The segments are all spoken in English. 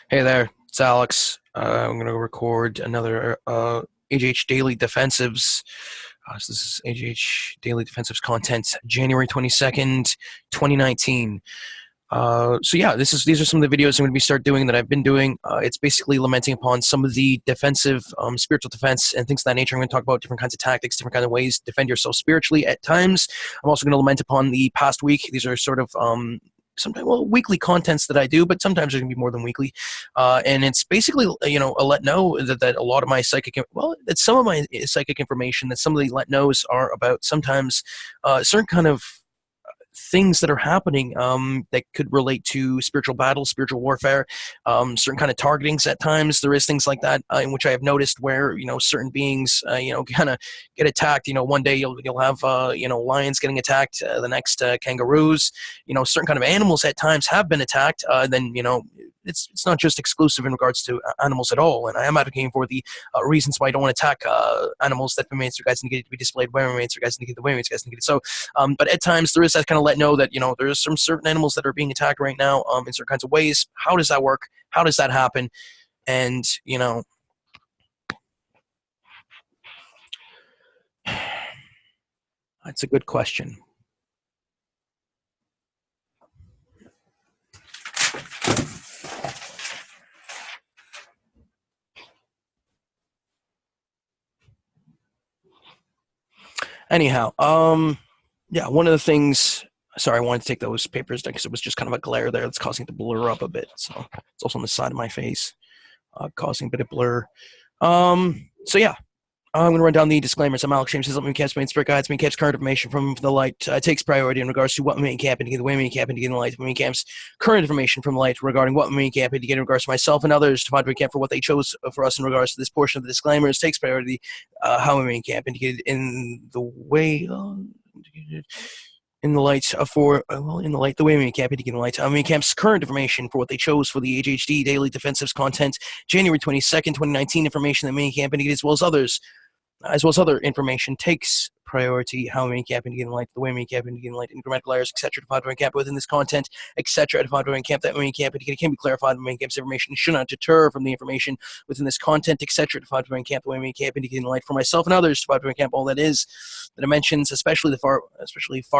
Hey there, it's Alex. I'm going to record another AJH Daily Defensives. So this is AJH Daily Defensives Content, January 22nd, 2019. So yeah, these are some of the videos I'm going to start doing that I've been doing. It's basically lamenting upon some of the defensive, spiritual defense and things of that nature. I'm going to talk about different kinds of tactics, different kinds of ways to defend yourself spiritually at times. I'm also going to lament upon the past week. These are sort of sometimes weekly contents that I do, but sometimes there's gonna be more than weekly, and it's basically a let know that a lot of my that some of my psychic information, that some of the let knows are about sometimes certain kind of things that are happening that could relate to spiritual battles, spiritual warfare, certain kind of targetings at times. There is things like that in which I have noticed where certain beings kind of get attacked. One day you'll have lions getting attacked, the next kangaroos. Certain kind of animals at times have been attacked. Then it's not just exclusive in regards to animals at all. And I am advocating for the reasons why I don't want to attack animals that remains for guys needed to be displayed, where remains for guys needed, the way remains guys needed. So, but at times there is that kind of let know that there's some certain animals that are being attacked right now in certain kinds of ways. How does that work? How does that happen? And that's a good question. Anyhow, yeah, one of the things. Sorry, I wanted to take those papers down because it was just kind of a glare there that's causing it to blur up a bit. So it's also on the side of my face, causing a bit of blur. So yeah, I'm going to run down the disclaimers. I'm Alex James Hislop. Cap's main spirit guides. Cap's current information from the light takes priority in regards to what main cap indicate, the way main cap indicate in the light. Main Cap's current information from the light regarding what main cap indicate in regards to myself and others to find main cap for what they chose for us in regards to this portion of the disclaimers takes priority. How main cap indicated in the way. In the light in the light, the way main cap indicating the light. Main Cap's current information for what they chose for the AJH Daily Defensives Content, January 22nd, 2019 information that main cap indicated as well as other information takes priority. How main cap indicating light, the way main cap indicating light, incremental errors, etc. defined by main cap within this content, etc. defined by main cap that main cap indicated can be clarified by main cap's information should not deter from the information within this content, etc. defined by main cap the way main cap indicating light for myself and others defined by main cap all that is the dimensions, especially far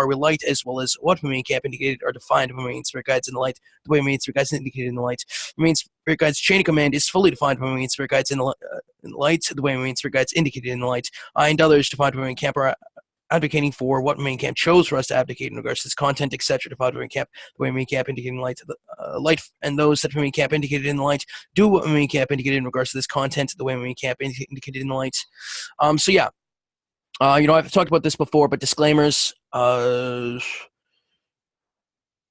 with light, as well as what main cap indicated are defined by main spirit guides in the light, the way main spirit guides indicated in the light. Main spirit guides chain of command is fully defined by main spirit guides in the light, the way main spirit guides indicated in the light. I and others defined by main cap are advocating for what main camp chose for us to advocate in regards to this content, etc. defined by main cap, the way main cap indicating light, light, and those that main cap indicated in the light do what main cap indicated in regards to this content, the way main cap indicated in the light. So yeah, I've talked about this before, but disclaimers,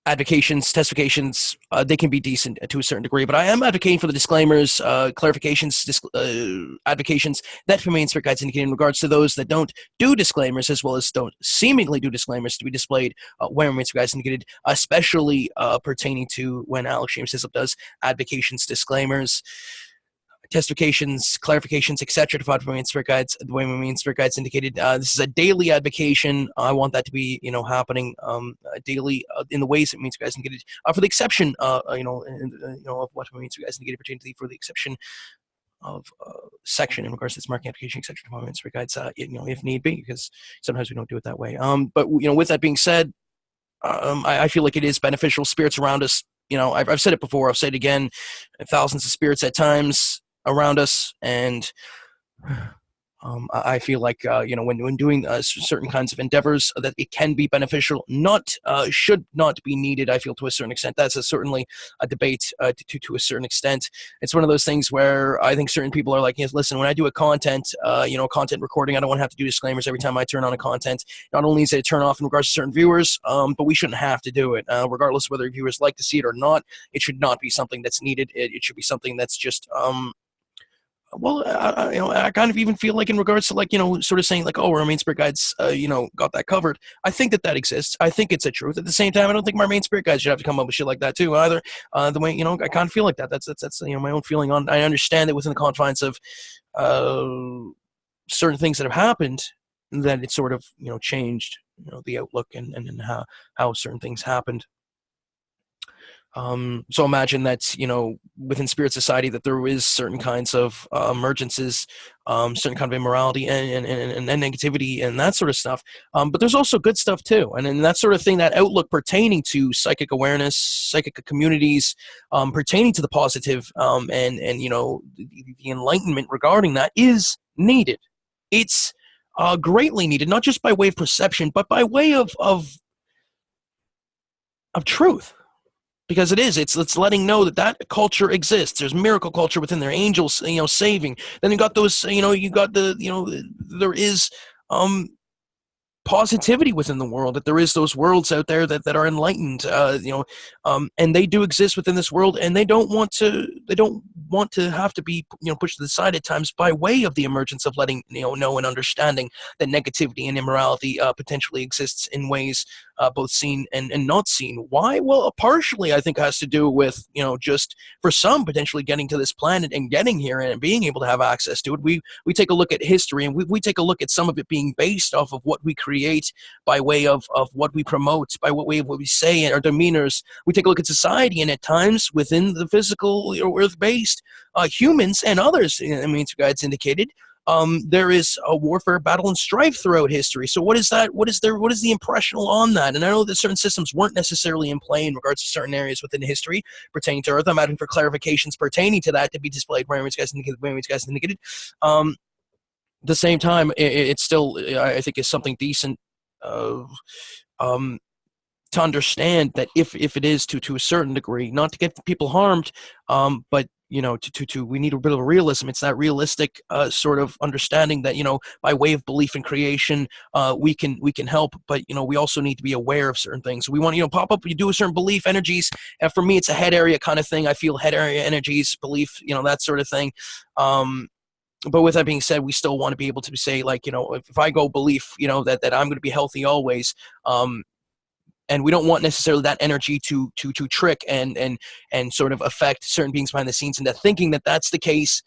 advocations, testifications, they can be decent to a certain degree, but I am advocating for the disclaimers, clarifications, advocations that main spirit guides indicate in regards to those that don't do disclaimers, as well as don't seemingly do disclaimers to be displayed when main spirit guides indicated, especially pertaining to when Alex James Hislop does advocations, disclaimers, testifications, clarifications, etc. defined by main spirit guides, the way my main spirit guides indicated. This is a daily advocation. I want that to be, happening daily in the ways that main spirit guides indicated. For the exception, of what my main spirit guides indicated pertaining to for the exception of section in regards to this marking application, etc. defined by main spirit guides, if need be, because sometimes we don't do it that way. But with that being said, I feel like it is beneficial. Spirits around us. I've said it before. I'll say it again. Thousands of spirits at times around us, and I feel like when doing certain kinds of endeavors, that it can be beneficial, not should not be needed. I feel to a certain extent that's certainly a debate to a certain extent. It's one of those things where I think certain people are like, yes, listen, when I do a content recording, I don't want to have to do disclaimers every time I turn on a content. Not only is it a turn off in regards to certain viewers, but we shouldn't have to do it, regardless of whether viewers like to see it or not. It should not be something that's needed. It should be something that's just well, I kind of even feel like in regards to sort of saying like, oh, our main spirit guides, got that covered. I think that exists. I think it's a truth. At the same time, I don't think my main spirit guides should have to come up with shit like that too either. The way, I kind of feel like that. That's my own feeling on. I understand that within the confines of certain things that have happened, that it sort of changed the outlook and how certain things happened. So imagine that within spirit society that there is certain kinds of emergences, certain kind of immorality and negativity and that sort of stuff. But there's also good stuff too, and that sort of thing, that outlook pertaining to psychic awareness, psychic communities, pertaining to the positive, and the enlightenment regarding that is needed. It's greatly needed, not just by way of perception, but by way of truth. Because it's letting know that culture exists. There's miracle culture within there, angels, saving. Then you got those, there is positivity within the world, that there is those worlds out there that are enlightened, and they do exist within this world, and they don't want to have to be pushed to the side at times by way of the emergence of letting know and understanding that negativity and immorality potentially exists in ways both seen and not seen. Why? Well, partially I think has to do with just for some potentially getting to this planet and getting here and being able to have access to it. We take a look at history, and we take a look at some of it being based off of what we create by way of what we promote, by way of what we say and our demeanors. We take a look at society, and at times within the physical earth-based humans and others, guides indicated, there is a warfare, battle, and strife throughout history. So what is that? What is the impression on that? And I know that certain systems weren't necessarily in play in regards to certain areas within history pertaining to Earth. I'm asking for clarifications pertaining to that to be displayed where guys indicated. The same time, it still, I think, is something decent to understand that if it is to a certain degree, not to get people harmed, but we need a bit of realism. It's that realistic sort of understanding that by way of belief in creation, we can help, but we also need to be aware of certain things. We want pop up. You do a certain belief energies, and for me, it's a head area kind of thing. I feel head area energies, belief, that sort of thing. But with that being said, we still want to be able to say, like, if I go belief, that I'm going to be healthy always, and we don't want necessarily that energy to trick and sort of affect certain beings behind the scenes into thinking that that's the case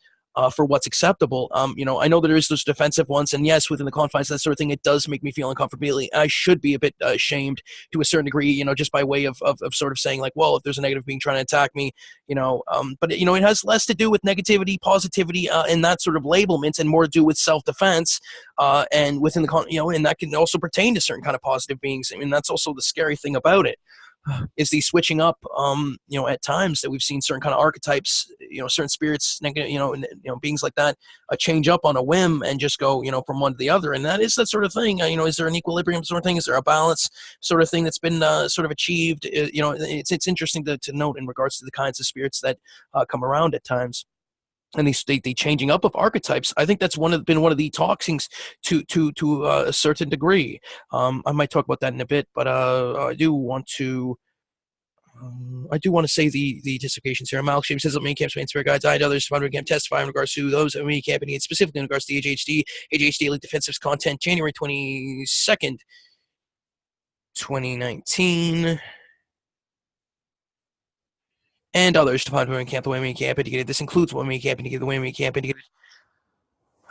for what's acceptable. I know there is those defensive ones, and yes, within the confines of that sort of thing, it does make me feel uncomfortable. I should be a bit ashamed to a certain degree, just by way of sort of saying, like, well, if there's a negative being trying to attack me, but it has less to do with negativity, positivity, and that sort of labelment, and more to do with self-defense, and within the and that can also pertain to certain kind of positive beings. That's also the scary thing about it. Is the switching up, at times that we've seen certain kind of archetypes, certain spirits, beings like that, change up on a whim and just go, from one to the other. And that is that sort of thing. Is there an equilibrium sort of thing? Is there a balance sort of thing that's been sort of achieved? It's interesting to note in regards to the kinds of spirits that come around at times. And the changing up of archetypes, I think that's been one of the talkings to a certain degree. I might talk about that in a bit, but I do want to say the testifications here. I'm Alex James Hislop, main camp, spirit guides, I and others to camp testify in regards to those of me camping, and specifically in regards to the AJH Daily Defensives Content, January 22nd, 2019. And others to women camp, the women camp indicated. This includes women camp indicated, the women camp indicated.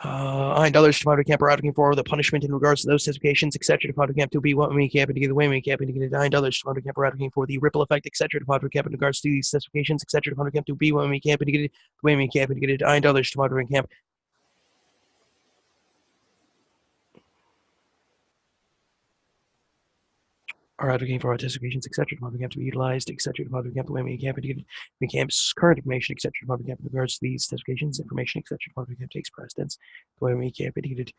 And others to camp are advocating for the punishment in regards to those testifications, etc. To camp to be women camp indicated, the women camp indicated. And others to camp are advocating for the ripple effect, etc. To camp in regards to these testifications, etc. To camp to be women camp indicated, the women camp indicated. And others to camp are advocating for testifications, etc. To camp to be utilized, etc. To camp the women camp indicated. The camp's current information, etc. To camp in regards to these testifications, information, etc. To camp takes precedence. The women camp indicated.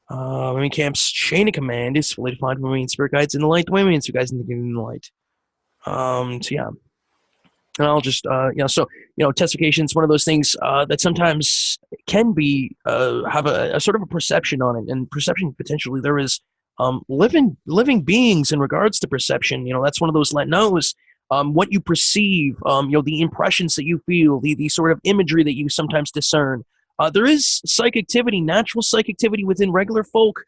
Women camp's chain of command is fully defined. Women spirit guides in the light. The women spirit guides indicated in the light. So yeah. And I'll just, testifications, one of those things that sometimes can be, have a sort of a perception on it. And perception, potentially, there is living beings in regards to perception. That's one of those let knows. What you perceive, the impressions that you feel, the sort of imagery that you sometimes discern. There is psychic activity, natural psychic activity within regular folk,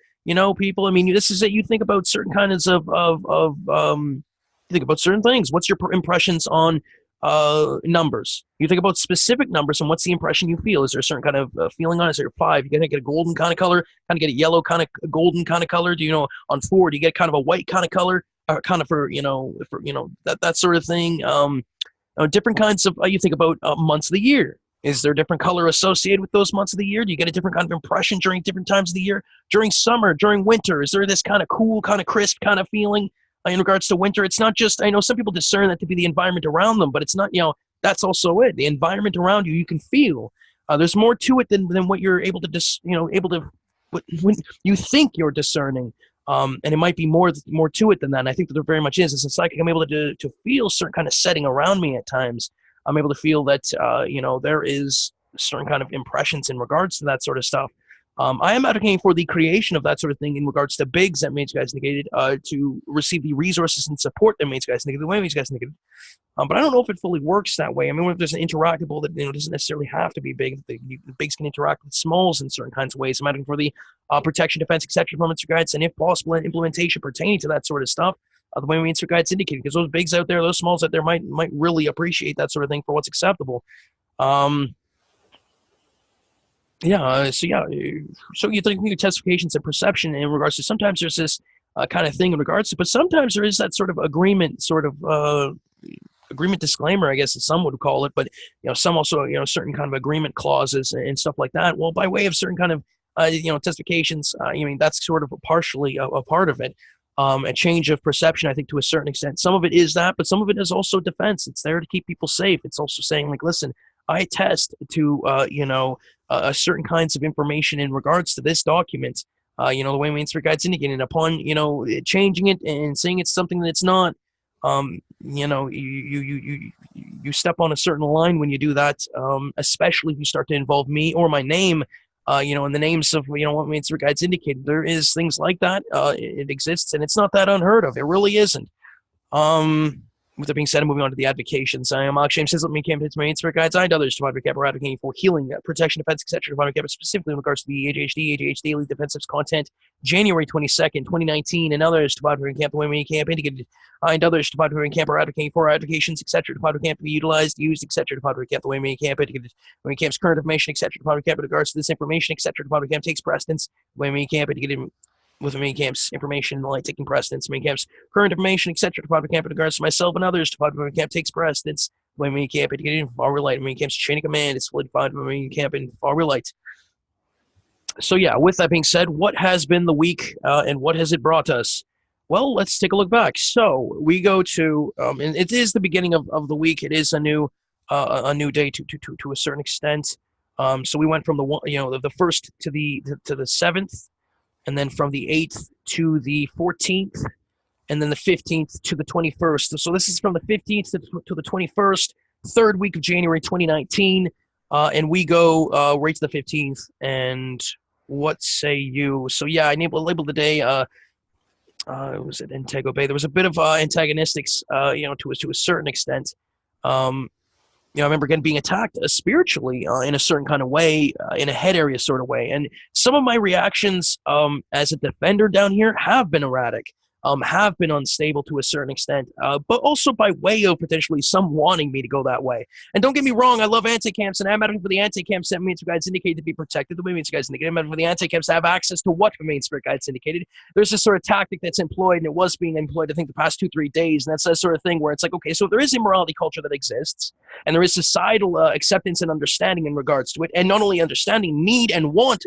people. This is that you think about certain kinds of you think about certain things. What's your impressions on numbers? You think about specific numbers, and what's the impression you feel? Is there a certain kind of feeling on it? Is there 5? You gonna get a golden kind of color, kind of get a yellow kind of golden kind of color? Do on 4? Do you get kind of a white kind of color, kind of for that sort of thing? Different kinds of, you think about months of the year. Is there a different color associated with those months of the year? Do you get a different kind of impression during different times of the year? During summer, during winter, is there this kind of cool, kind of crisp kind of feeling in regards to winter? It's not just, I know some people discern that to be the environment around them, but it's not, that's also it. The environment around you, you can feel. There's more to it than what you're able to when you think you're discerning. And it might be more to it than that. And I think that there very much is. As a psychic, I'm able to feel certain kind of setting around me at times. I'm able to feel that, there is certain kind of impressions in regards to that sort of stuff. I am advocating for the creation of that sort of thing in regards to bigs that Mates Guys Negated, to receive the resources and support that Mates Guys Negated, the way Mates Guys Negated. But I don't know if it fully works that way. I mean, if there's an interactable that doesn't necessarily have to be big, bigs can interact with smalls in certain kinds of ways. I'm advocating for the protection, defense, etc. performance guides, and if possible, an implementation pertaining to that sort of stuff. The way Mates Guides indicate, because those bigs out there, those smalls out there might really appreciate that sort of thing for what's acceptable. So you think testifications and perception in regards to, sometimes there's this kind of thing in regards to, but sometimes there is that sort of agreement, agreement disclaimer, I guess as some would call it, but some also certain kind of agreement clauses and stuff like that. Well, by way of certain kind of testifications, that's sort of partially a part of it. A change of perception, I think, to a certain extent. Some of it is that, but some of it is also defense. It's there to keep people safe. It's also saying, like, listen, I attest to certain kinds of information in regards to this document. The way Main Street Guides indicated, upon changing it and saying it's something that's not. You step on a certain line when you do that, especially if you start to involve me or my name. In the names of, what Main Street Guides indicated, there is things like that. It exists, and it's not that unheard of. It really isn't. With that being said, moving on to the advocations. I am Alex James Hislop, me campaign to Main Street Guides. I and others to advocating for healing, protection, defense, etc. Specifically in regards to the AJH Daily Defensives Content, January 22nd, 2019, and others to advocate the way we camp indicated. I and others to camp are advocating for advocations, etc. to camp to be utilized, used, etc. to camp the way we camp indicated. When camp's current information, etc. to camp in regards to this information, etc. to camp takes precedence. The way we camp indicated. With the main camp's information, like taking precedence, main camp's current information, etc. to camp in regards to myself and others to camp takes precedence. When main camp indicated far real light, main camp's chain of command is solidified by main camp in far real light. So yeah, with that being said, what has been the week and what has it brought us? Well, let's take a look back. So we go to, and it is the beginning of the week. It is a new day to a certain extent. So we went from the first to the 7th. And then from the 8th to the 14th, and then the 15th to the 21st. So this is from the 15th to the 21st, third week of January 2019, and we go right to the 15th. And what say you? So yeah, I labeled the day. Was it Intego Bay? There was a bit of antagonistics, to a certain extent. I remember again being attacked spiritually in a certain kind of way, in a head area sort of way. And some of my reactions as a defender down here have been erratic, have been unstable to a certain extent, but also by way of potentially some wanting me to go that way. And don't get me wrong, I love anti-camps, and I'm advocating for the anti-camps that Main Spirit Guides indicated to be protected. The way Main Spirit Guides indicated, I'm advocating for the anti-camps to have access to what the Main Spirit Guides indicated. There's this sort of tactic that's employed, and it was being employed, I think, the past 2-3 days, and that's that sort of thing where it's like, okay, so if there is immorality culture that exists, and there is societal acceptance and understanding in regards to it, and not only understanding, need and want,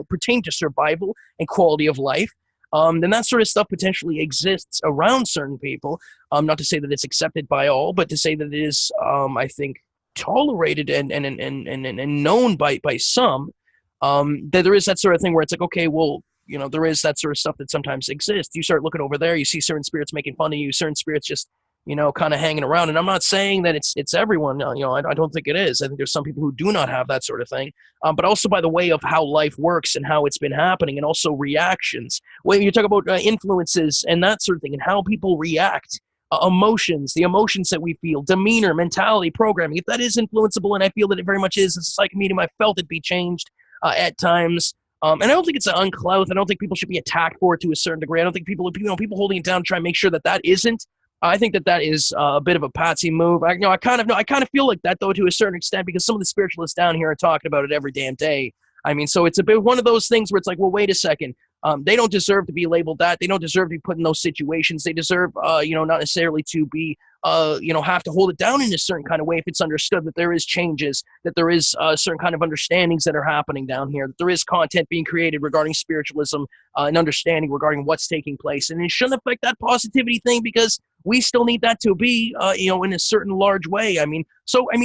pertain to survival and quality of life, then that sort of stuff potentially exists around certain people. Not to say that it's accepted by all, but to say that it is, I think, tolerated and known by some. That there is that sort of thing where it's like, okay, well, there is that sort of stuff that sometimes exists. You start looking over there, you see certain spirits making fun of you, certain spirits just kind of hanging around. And I'm not saying that it's everyone. I don't think it is. I think there's some people who do not have that sort of thing. But also by the way of how life works and how it's been happening, and also reactions. When you talk about influences and that sort of thing, and how people react, emotions, the emotions that we feel, demeanor, mentality, programming, if that is influenceable, and I feel that it very much is, as a psychic medium, I felt it be changed at times. And I don't think it's an unclout. I don't think people should be attacked for it to a certain degree. I don't think people holding it down try to make sure that isn't. I think that is a bit of a patsy move. I kind of feel like that though to a certain extent, because some of the spiritualists down here are talking about it every damn day. I mean, so it's a bit one of those things where it's like, well, wait a second. They don't deserve to be labeled that. They don't deserve to be put in those situations. They deserve, not necessarily to be, have to hold it down in a certain kind of way if it's understood that there is changes, that there is certain kind of understandings that are happening down here, that there is content being created regarding spiritualism and understanding regarding what's taking place. And it shouldn't affect that positivity thing because we still need that to be, in a certain large way.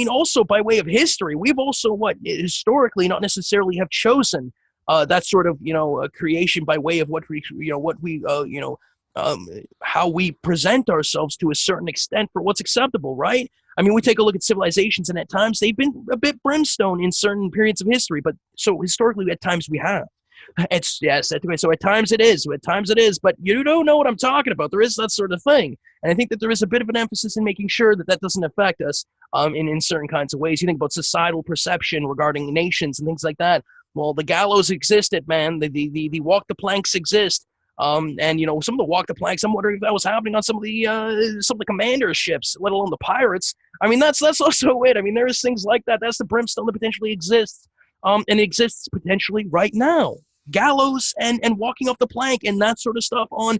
Also by way of history, we've also historically not necessarily have chosen that sort of, creation by way of how we present ourselves to a certain extent for what's acceptable, right? I mean, we take a look at civilizations, and at times they've been a bit brimstone in certain periods of history, but so historically, at times we have. So at times it is, but you don't know what I'm talking about. There is that sort of thing. And I think that there is a bit of an emphasis in making sure that that doesn't affect us in certain kinds of ways. You think about societal perception regarding nations and things like that. Well, the gallows existed, man. The walk the planks exist. And some of the walk the planks, I'm wondering if that was happening on some of the commander's ships, let alone the pirates. I mean, that's also it. I mean, there's things like that. That's the brimstone that potentially exists. And exists potentially right now. Gallows and walking off the plank and that sort of stuff on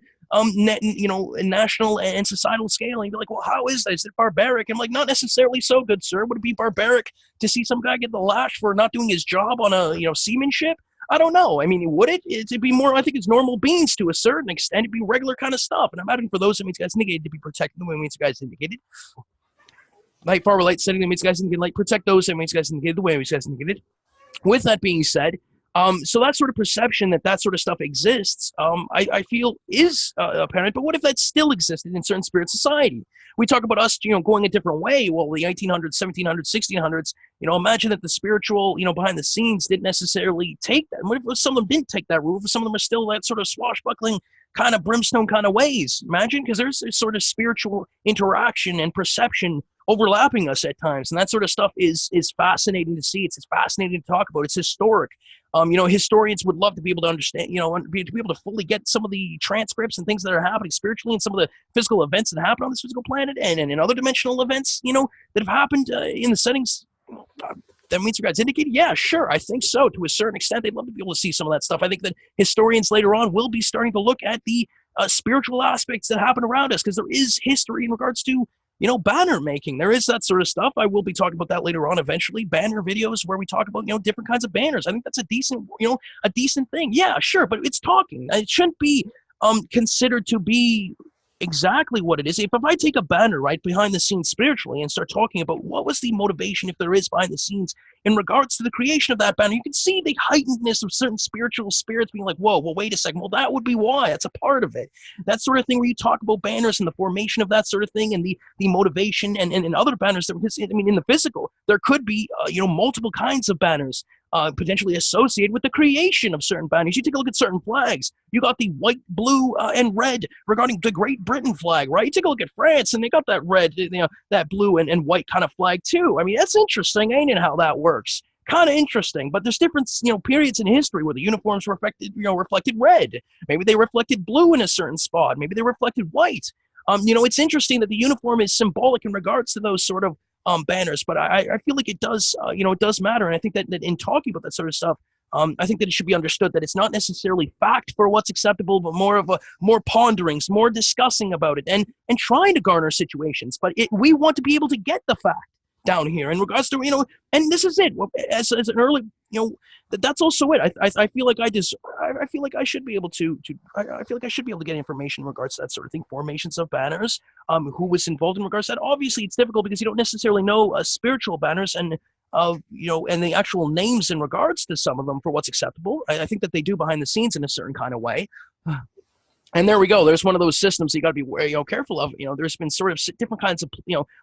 national and societal scale. And you're like, well, how is that? Is it barbaric? I'm like, not necessarily so, good sir. Would it be barbaric to see some guy get the lash for not doing his job on a seamanship? I don't know. I mean, would it? It'd be more, I think it's normal beans to a certain extent. It'd be regular kind of stuff. And I'm adding for those that means guys indicated to be protected the way means guys indicated. Light far light setting that means guys indicated, like protect those that means guys indicated the way means guys indicated. With that being said, so that sort of perception that sort of stuff exists, I feel is apparent. But what if that still existed in certain spirit society? We talk about us, going a different way. Well, the 1800s, 1700s, 1600s, imagine that the spiritual, behind the scenes didn't necessarily take that. What if some of them didn't take that route? If some of them are still that sort of swashbuckling kind of brimstone kind of ways? Imagine, because there's this sort of spiritual interaction and perception overlapping us at times, and that sort of stuff is fascinating to see. It's fascinating to talk about. It's historic. Historians would love to be able to understand, to be able to fully get some of the transcripts and things that are happening spiritually and some of the physical events that happen on this physical planet and in other dimensional events, that have happened in the settings. That means your guys indicated? Yeah, sure. I think so. To a certain extent, they'd love to be able to see some of that stuff. I think that historians later on will be starting to look at the spiritual aspects that happen around us because there is history in regards to banner making. There is that sort of stuff. I will be talking about that later on eventually. Banner videos where we talk about, different kinds of banners. I think that's a decent thing. Yeah, sure. But it's talking. It shouldn't be considered to be exactly what it is. If I take a banner right behind the scenes spiritually and start talking about what was the motivation, if there is behind the scenes, in regards to the creation of that banner, you can see the heightenedness of certain spiritual spirits being like, whoa, well, wait a second. Well, that would be why. That's a part of it. That sort of thing where you talk about banners and the formation of that sort of thing and the motivation and other banners. In the physical, there could be, multiple kinds of banners. Potentially associated with the creation of certain banners. You take a look at certain flags. You got the white, blue, and red regarding the Great Britain flag, right? You take a look at France, and they got that red, that blue and white kind of flag too. I mean, that's interesting, ain't it? How that works? Kind of interesting. But there's different, periods in history where the uniforms reflected red. Maybe they reflected blue in a certain spot. Maybe they reflected white. It's interesting that the uniform is symbolic in regards to those sort of banners, but I feel like it does, it does matter. And I think that in talking about that sort of stuff, I think that it should be understood that it's not necessarily fact for what's acceptable, but more ponderings, more discussing about it and trying to garner situations. But we want to be able to get the fact down here in regards to, and this is it. As an early, that's also it. I feel like I feel like I should be able to get information in regards to that sort of thing, formations of banners, who was involved in regards to that. Obviously, it's difficult because you don't necessarily know spiritual banners and and the actual names in regards to some of them for what's acceptable. I think that they do behind the scenes in a certain kind of way. And there we go. There's one of those systems you got to be careful of. There's been sort of different kinds of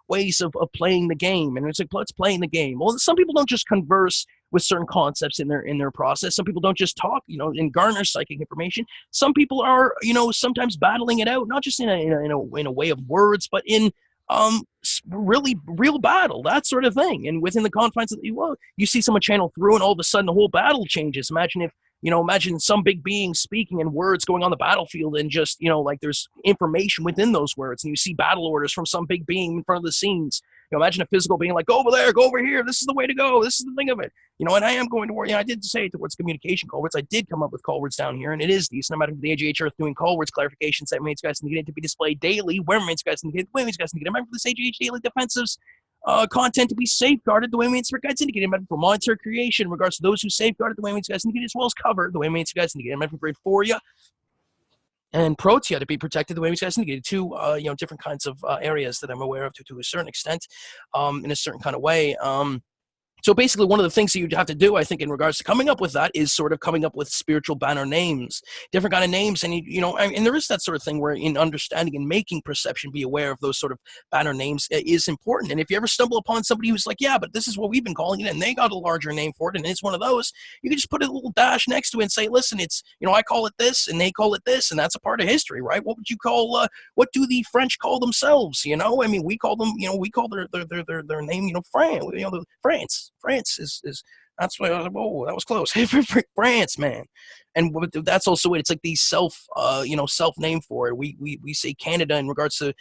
ways of playing the game, and it's like, let's play in the game. Well, some people don't just converse with certain concepts in their process. Some people don't just talk, and garner psychic information. Some people are, sometimes battling it out, not just in a way of words, but in really real battle, that sort of thing. And within the confines of you see someone channel through, and all of a sudden the whole battle changes. Imagine some big being speaking and words going on the battlefield and just, like there's information within those words and you see battle orders from some big being in front of the scenes. imagine a physical being like, go over there, go over here. This is the way to go. This is the thing of it. And I am going to work. I did say towards communication call words. I did come up with call words down here, and it is decent. I'm out of the AJH Earth doing call words clarifications that means guys needed to be displayed daily. Where means guys needed, when means guys needed. I'm out for this AJH Daily Defensives content to be safeguarded the way means for guys indicated for monitor creation in regards to those who safeguarded the way means guys indicated, as well as cover the way means guys indicated. I'm for grade 4 and Protea to be protected the way we guys indicated. Two different kinds of areas that I'm aware of to a certain extent, in a certain kind of way. So basically, one of the things that you have to do, I think, in regards to coming up with that is sort of coming up with spiritual banner names, different kind of names. And, and there is that sort of thing where in understanding and making perception, be aware of those sort of banner names is important. And if you ever stumble upon somebody who's like, yeah, but this is what we've been calling it, and they got a larger name for it, and it's one of those, you can just put a little dash next to it and say, listen, it's, I call it this, and they call it this, and that's a part of history, right? What would you call, what do the French call themselves, I mean, we call them, we call their name, France. France is that's why I was like, whoa, that was close. France, man. And that's also it. It's like these self name for it. We say Canada in regards to,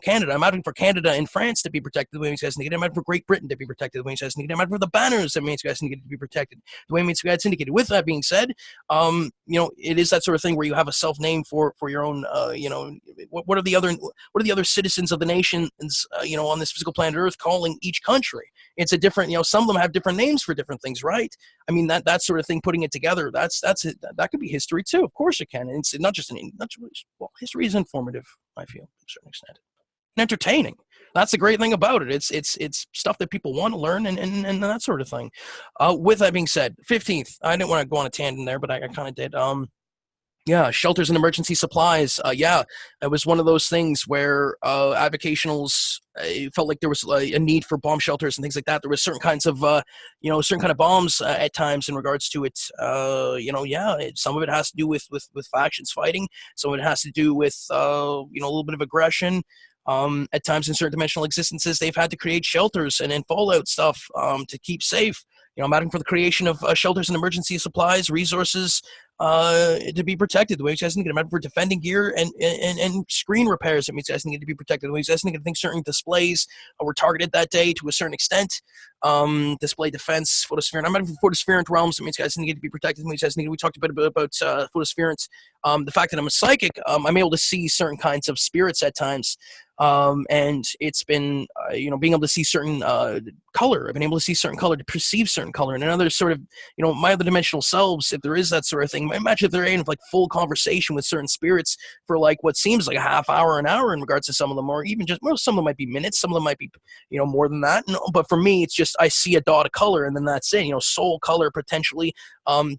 Canada. I'm advocating for Canada and France to be protected the way guys indicated. I'm advocating for Great Britain to be protected the way guys indicated. I'm advocating for the banners that means guys indicated to be protected the way guys indicated. With that being said, it is that sort of thing where you have a self name for your own, what are the other citizens of the nations, on this physical planet Earth calling each country? It's a different, some of them have different names for different things, right? I mean, that sort of thing, putting it together, that's it. That could be history too. Of course it can. And it's not just history is informative, I feel, to a certain extent. And entertaining. That's the great thing about it. It's stuff that people want to learn and that sort of thing. With that being said, 15th, I didn't want to go on a tangent there, but I kind of did. Yeah, shelters and emergency supplies. It was one of those things where advocationals felt like there was a need for bomb shelters and things like that. There was certain kinds of, certain kind of bombs at times in regards to it. Some of it has to do with factions fighting. Some of it has to do with, a little bit of aggression. At times in certain dimensional existences, they've had to create shelters and Fallout stuff to keep safe. I'm advocating for the creation of shelters and emergency supplies, resources, to be protected the way guys need to get for defending gear and screen repairs. That means guys need to be protected the way guys need to think certain displays were targeted that day to a certain extent. Display defense, photosphere. I'm for photospheric realms. That means guys need to be protected. We talked a bit about photospherics. The fact that I'm a psychic, I'm able to see certain kinds of spirits at times. And it's been, being able to see certain color. I've been able to see certain color, to perceive certain color, and another sort of, my other dimensional selves, if there is that sort of thing, imagine if they're in like full conversation with certain spirits for like what seems like a half hour, an hour in regards to some of them, or even just, some of them might be minutes, some of them might be, more than that. But for me, it's just, I see a dot of color and then that's it, soul color potentially,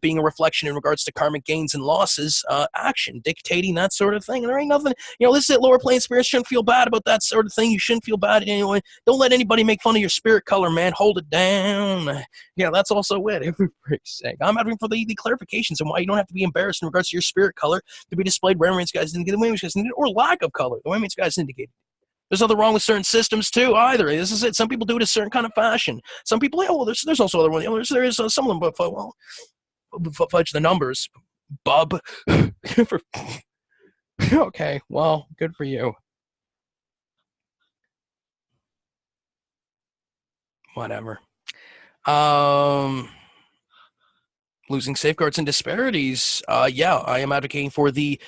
being a reflection in regards to karmic gains and losses, action, dictating that sort of thing. And there ain't nothing, this is it, lower plane spirits shouldn't feel bad about that sort of thing. You shouldn't feel bad anyway. Don't let anybody make fun of your spirit color, man. Hold it down. That's also it. For frick's sake. I'm advocating for the clarifications and why you don't have to be embarrassed in regards to your spirit color to be displayed where means guys indicated, the way guys indicated, or lack of color, the way means guys indicated. There's nothing wrong with certain systems too, either. This is it. Some people do it a certain kind of fashion. Some people, there's also other ones. There is some of them, but fudge the numbers, bub. Okay, well, good for you. Whatever. Losing safeguards and disparities. I am advocating for winning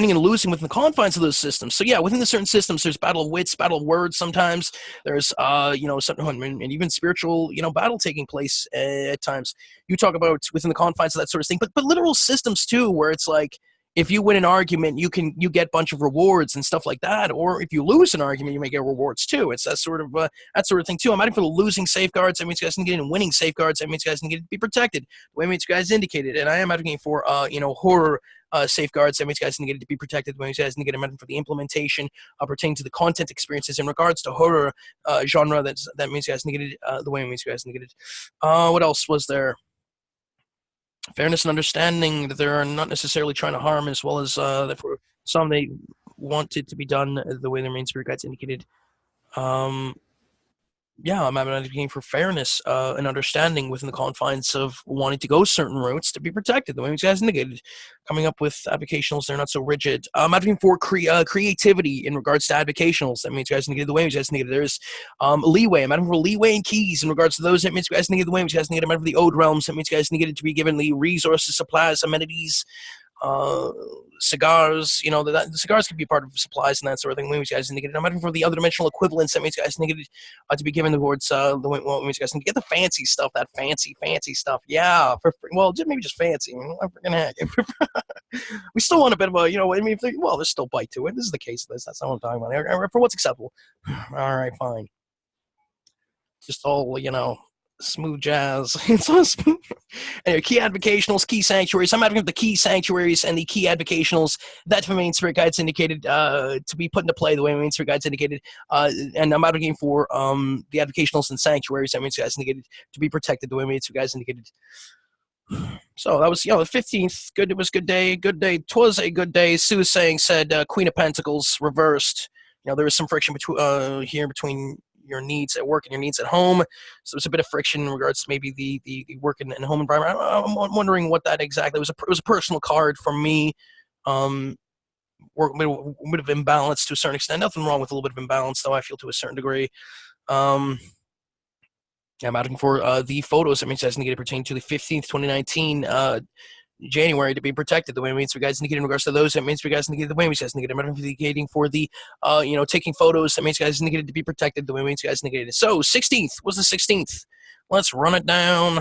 and losing within the confines of those systems. So within the certain systems, there's battle of wits, battle of words. Sometimes there's, and even spiritual, battle taking place at times. You talk about within the confines of that sort of thing, but literal systems too, where it's like, if you win an argument, you get a bunch of rewards and stuff like that. Or if you lose an argument, you may get rewards too. It's that sort of thing too. I'm advocating for the losing safeguards. That means guys can get in winning safeguards. That means guys can get to be protected. The way means guys indicated. And I am advocating for horror safeguards. That means guys can get to be protected. The way guys can get for the implementation pertaining to the content experiences in regards to horror genre. That means guys negated. The way means guys negated. What else was there? Fairness and understanding that they're not necessarily trying to harm, as well as that for some they want it to be done the way their main spirit guides indicated. yeah, I'm advocating for fairness and understanding within the confines of wanting to go certain routes to be protected. The way you guys indicated, coming up with advocationals, they're not so rigid. I'm advocating for creativity in regards to advocationals. That means you guys indicated the way you guys indicated. There's leeway. I'm advocating for leeway and keys in regards to those. That means you guys indicated the way you guys indicated. I'm advocating for the ode realms. That means you guys indicated to be given the resources, supplies, amenities, cigars, the cigars could be part of supplies and that sort of thing. Women's guys indicated. I'm looking for the other dimensional equivalents that means guys indicated to be given towards the women's guys and get the fancy stuff, that fancy stuff. Yeah, maybe just fancy. I'm freaking heck. We still want a bit of a, there's still bite to it. This is the case of this. That's not what I'm talking about. For what's acceptable. All right, fine. Just all, smooth jazz. It's all smooth. Anyway, key advocationals, key sanctuaries. I'm advocating the key sanctuaries and the key advocationals that the main spirit guides indicated to be put into play the way main spirit guides indicated. And I'm advocating for the advocationals and sanctuaries that main spirit guides indicated to be protected the way main spirit guides indicated. So that was, the 15th. Good. It was a good day. Good day. 'Twas a good day. Sue said Queen of Pentacles reversed. There was some friction between your needs at work and your needs at home. So there's a bit of friction in regards to maybe the work and home environment. I'm wondering what that exactly was. It was a personal card from me. Work a bit of imbalance to a certain extent. Nothing wrong with a little bit of imbalance, though, I feel, to a certain degree. I'm asking for the photos that makes sense indicated pertaining to the 15th, 2019 January to be protected the way means for guys indicated in regards to those that means for guys indicated the way means guys indicated. I'm advocating for the taking photos that means guys indicated to be protected the way means guys indicated. So 16th was the 16th. Let's run it down.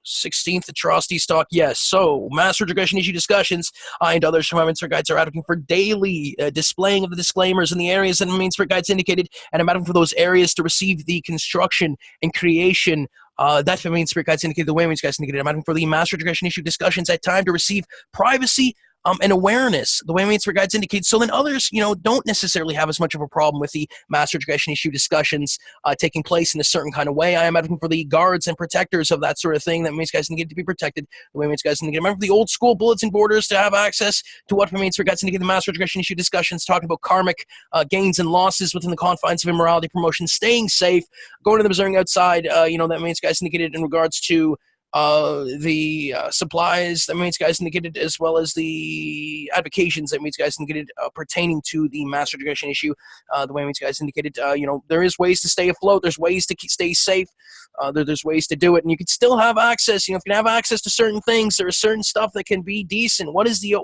16th atrocity stock, yes. So mass retrogression issue discussions and other survivors for guides are advocating for daily displaying of the disclaimers in the areas that main spirit guides indicated, and I'm advocating for those areas to receive the construction and creation that the main spirit guides indicated, the way means guys indicated. I'm advocating for the mass retrogression issue discussions at time to receive privacy and awareness, the way means spirit guides indicate. So then others, don't necessarily have as much of a problem with the mass retrogression issue discussions taking place in a certain kind of way. I am advocating for the guards and protectors of that sort of thing that means guys need to be protected. The way means guys need to remember the old school bulletin borders to have access to what means spirit guides indicate. The mass retrogression issue discussions talking about karmic gains and losses within the confines of immorality promotion, staying safe, going to the observing outside. That means guys indicated in regards to the supplies that means guys indicated, as well as the advocations that means guys indicated pertaining to the mass retrogression issue. The way means guys indicated, there is ways to stay afloat. There's ways to stay safe. There's ways to do it, and you can still have access. If you can have access to certain things, there is certain stuff that can be decent. What is the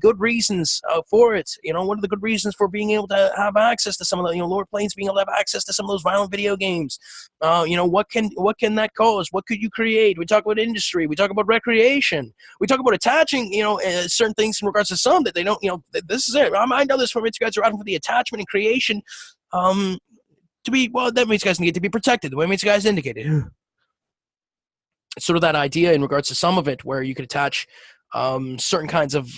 good reasons for it? What are the good reasons for being able to have access to some of the lower planes, being able to have access to some of those violent video games? What can that cause? What could you create? We talk about industry. We talk about recreation. We talk about attaching, certain things in regards to some that they don't, this is it. I know this from you guys are asking for the attachment and creation to be, that means guys need to be protected. The way means guys indicated. It's sort of that idea in regards to some of it where you could attach certain kinds of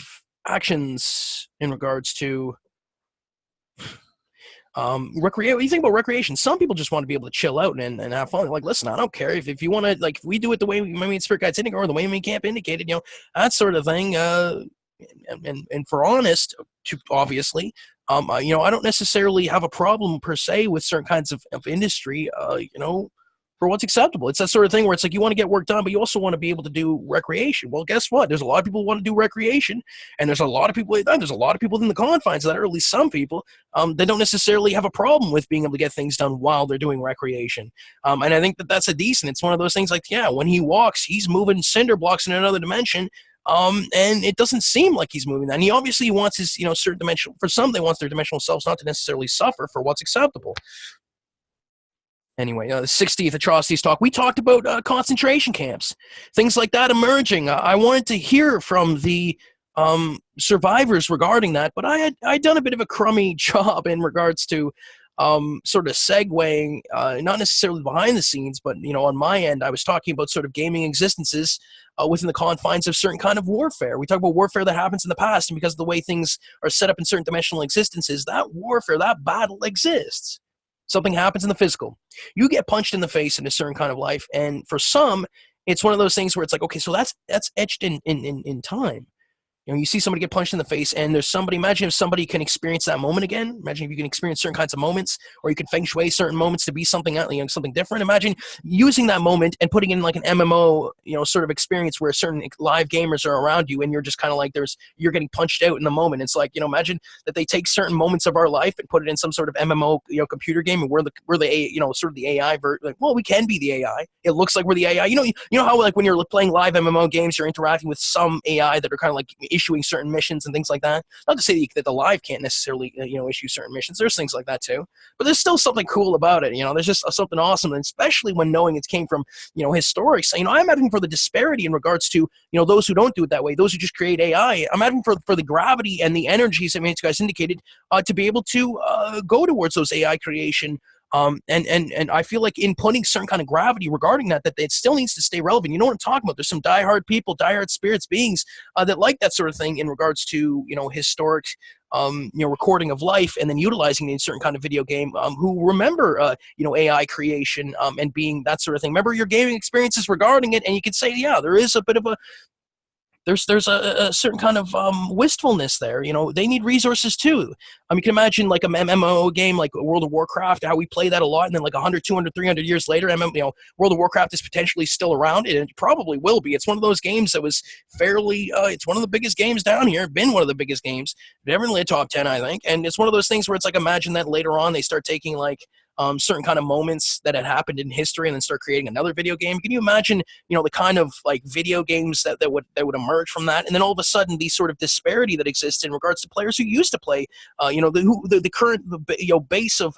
actions in regards to what do you think about recreation? Some people just want to be able to chill out and have fun. Like, listen, I don't care if you want to, if we do it the way we spirit guides indicate or the way we camp indicated, that sort of thing. And for honest, obviously, I don't necessarily have a problem per se with certain kinds of industry, for what's acceptable. It's that sort of thing where it's like you want to get work done, but you also want to be able to do recreation. Well, guess what? There's a lot of people who want to do recreation, and there's a lot of people within the confines of that, or at least some people, they don't necessarily have a problem with being able to get things done while they're doing recreation. And I think that's a decent. It's one of those things like, yeah, when he walks, he's moving cinder blocks in another dimension. And it doesn't seem like he's moving that. And he obviously wants his, certain dimensional, for some, they want their dimensional selves not to necessarily suffer for what's acceptable. Anyway, the 60th atrocities talk, we talked about concentration camps, things like that emerging. I wanted to hear from the survivors regarding that, but I'd done a bit of a crummy job in regards to sort of segueing, not necessarily behind the scenes, but, on my end, I was talking about sort of gaming existences within the confines of certain kind of warfare. We talk about warfare that happens in the past, and because of the way things are set up in certain dimensional existences, that warfare, that battle exists. Something happens in the physical. You get punched in the face in a certain kind of life, and for some, it's one of those things where it's like, okay, so that's etched in time. You see somebody get punched in the face, and there's somebody. Imagine if somebody can experience that moment again. Imagine if you can experience certain kinds of moments, or you can feng shui certain moments to be something, something different. Imagine using that moment and putting in like an MMO, sort of experience where certain live gamers are around you, and you're just kind of like you're getting punched out in the moment. It's like, imagine that they take certain moments of our life and put it in some sort of MMO, computer game, and we're the sort of the AI. Well, we can be the AI. It looks like we're the AI. You know how like when you're playing live MMO games, you're interacting with some AI that are kind of like issuing certain missions and things like that. Not to say that the live can't necessarily issue certain missions. There's things like that too, but there's still something cool about it. There's just something awesome, and especially when knowing it came from historics. I'm advocating for the disparity in regards to those who don't do it that way, those who just create AI. I'm advocating for the gravity and the energies that these guys indicated to be able to go towards those AI creation. And I feel like in putting certain kind of gravity regarding that it still needs to stay relevant. You know what I'm talking about? There's some diehard people, diehard spirits, beings that like that sort of thing in regards to historic recording of life, and then utilizing it in certain kind of video game, who remember AI creation and being that sort of thing. Remember your gaming experiences regarding it, and you could say, yeah, there is a bit of a there's a certain kind of wistfulness there. They need resources too. You can imagine like a MMO game like World of Warcraft, how we play that a lot, and then like 100, 200, 300 years later, World of Warcraft is potentially still around, and it probably will be. It's one of those games that was fairly, it's one of the biggest games down here, been one of the biggest games, definitely a top 10, I think, and it's one of those things where it's like, imagine that later on they start taking like certain kind of moments that had happened in history and then start creating another video game. Can you imagine, the kind of like video games that would emerge from that? And then all of a sudden, the sort of disparity that exists in regards to players who used to play, the current base of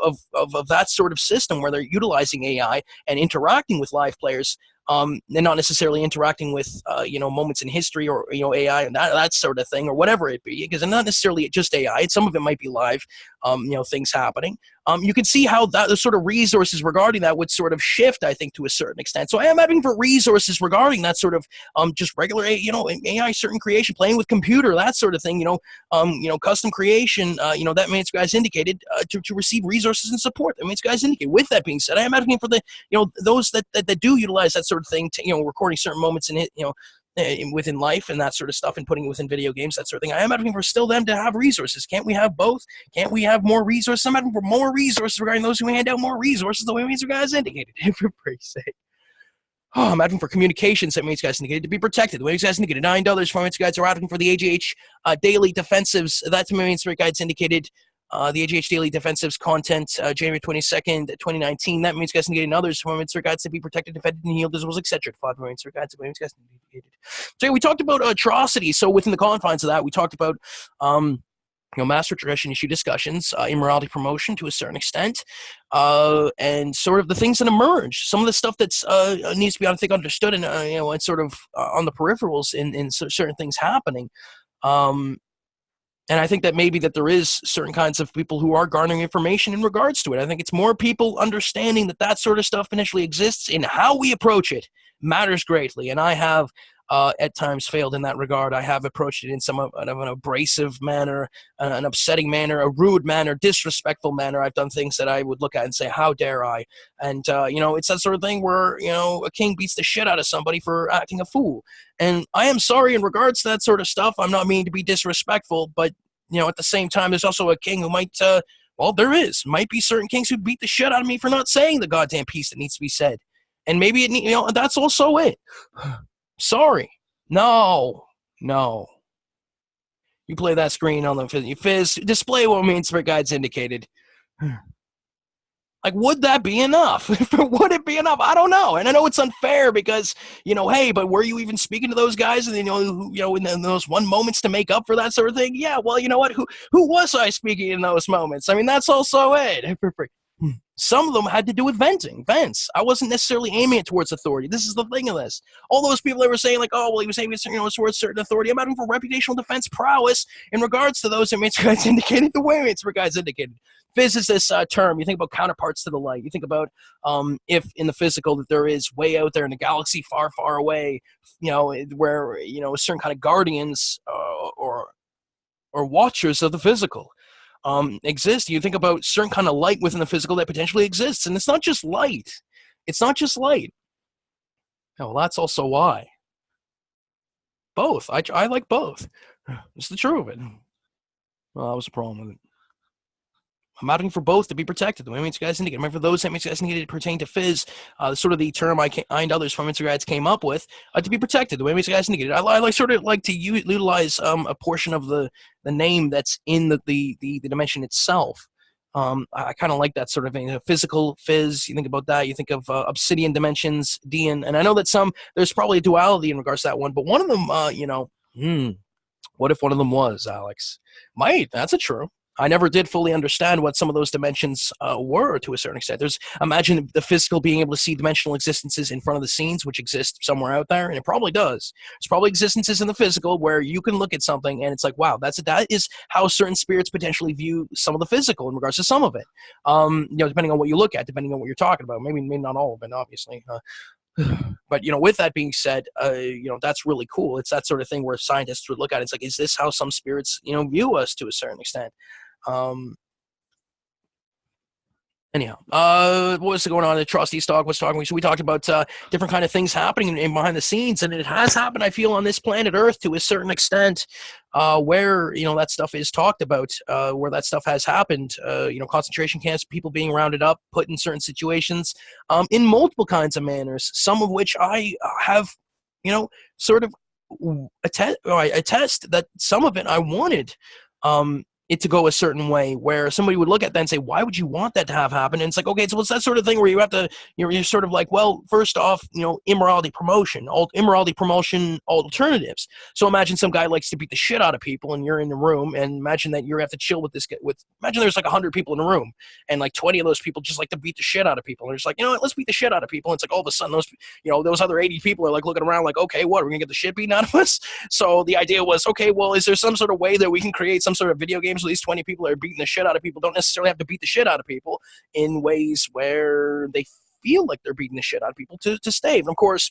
that sort of system where they're utilizing AI and interacting with live players. And not necessarily interacting with, moments in history or, AI and that sort of thing or whatever it be, because it's not necessarily just AI. Some of it might be live, things happening. You can see how the sort of resources regarding that would sort of shift, I think, to a certain extent. So I am advocating for resources regarding that sort of just regular, AI certain creation, playing with computer, that sort of thing, custom creation, that means guys indicated to receive resources and support. That means guys indicated. With that being said, I am advocating for the, those that do utilize that sort of thing to, recording certain moments in it, within life and that sort of stuff, and putting it within video games, that sort of thing. I am advocating for still them to have resources. Can't we have both? Can't we have more resources? I'm advocating for more resources regarding those who hand out more resources, the way these guys indicated, for praise sake. Oh, I'm advocating for communications that means guys indicated to be protected. The way guys indicated, $9 for guys are advocating for the AJH Daily Defensives. That means guys indicated the AJH Daily Defensives Content, January 22nd, 2019. That means guys indicated others for guys to be protected, defended, and healed, as well as etc. Guys indicated. So we talked about atrocity. So within the confines of that, we talked about master tradition issue discussions, immorality promotion to a certain extent, and sort of the things that emerge. Some of the stuff that's needs to be, I think, understood, and it's sort of on the peripherals in certain things happening. And I think that maybe that there is certain kinds of people who are garnering information in regards to it. I think it's more people understanding that sort of stuff potentially exists, and how we approach it matters greatly. And I have at times failed in that regard. I have approached it in somewhat of an abrasive manner, an upsetting manner, a rude manner, disrespectful manner. I've done things that I would look at and say, how dare I? And, it's that sort of thing where, a king beats the shit out of somebody for acting a fool. And I am sorry in regards to that sort of stuff. I'm not meaning to be disrespectful, but, at the same time, there's also a king who might, might be certain kings who beat the shit out of me for not saying the goddamn piece that needs to be said. And maybe that's also it. Sorry. No. You play that screen on the Fizz. Display what means for guides indicated. Like, would that be enough? Would it be enough? I don't know. And I know it's unfair because, hey, but were you even speaking to those guys and, in those one moments to make up for that sort of thing? Yeah, well, you know what? Who was I speaking in those moments? I mean, that's also it. Some of them had to do with vents. I wasn't necessarily aiming it towards authority. This is the thing of this. All those people that were saying like, oh, well, he was aiming it towards certain authority. I'm adding for reputational defense prowess in regards to those that guys indicated the way guys indicated. Fizz is this term. You think about counterparts to the light. You think about if in the physical that there is way out there in the galaxy far, far away, where, a certain kind of guardians or watchers of the physical exist. You think about certain kind of light within the physical that potentially exists, and it's not just light. Oh, well, that's also why. Both. I like both. It's the truth of it. Well, that was the problem with it. I'm asking for both to be protected. The way you guys indicate. Remember, for those that guys indicated pertain to fizz, sort of the term I and others from Instagrams came up with to be protected. The way you guys indicated. I like sort of like to utilize a portion of the name that's in the dimension itself. I kind of like that sort of thing. Physical fizz. You think about that. You think of obsidian dimensions, Dian, and I know that there's probably a duality in regards to that one, but one of them, what if one of them was Alex? That's a true. I never did fully understand what some of those dimensions were to a certain extent. Imagine the physical being able to see dimensional existences in front of the scenes, which exist somewhere out there, and it probably does. There's probably existences in the physical where you can look at something and it's like, wow, that is how certain spirits potentially view some of the physical in regards to some of it. Depending on what you look at, depending on what you're talking about. Maybe not all of it, obviously. But with that being said, that's really cool. It's that sort of thing where scientists would look at it. It's like, is this how some spirits view us to a certain extent? Anyhow, what was going on? The trustee stock was talking. So we talked about different kind of things happening in behind the scenes, and it has happened, I feel, on this planet Earth to a certain extent, where that stuff is talked about, where that stuff has happened. Concentration camps, people being rounded up, put in certain situations, in multiple kinds of manners. Some of which I have, sort of attest that some of it I wanted. It to go a certain way where somebody would look at that and say, why would you want that to have happened? And it's like, okay, so it's that sort of thing where you have to, you're sort of like, well, first off, immorality promotion alternatives. So imagine some guy likes to beat the shit out of people and you're in the room, and imagine that you have to chill with this guy imagine there's like 100 people in the room and like 20 of those people just like to beat the shit out of people. And it's like, what, let's beat the shit out of people. And it's like all of a sudden those other 80 people are like looking around like, okay, what, are we gonna get the shit beaten out of us? So the idea was, okay, well, is there some sort of way that we can create some sort of video game so these 20 people are beating the shit out of people don't necessarily have to beat the shit out of people in ways where they feel like they're beating the shit out of people to stay. And of course,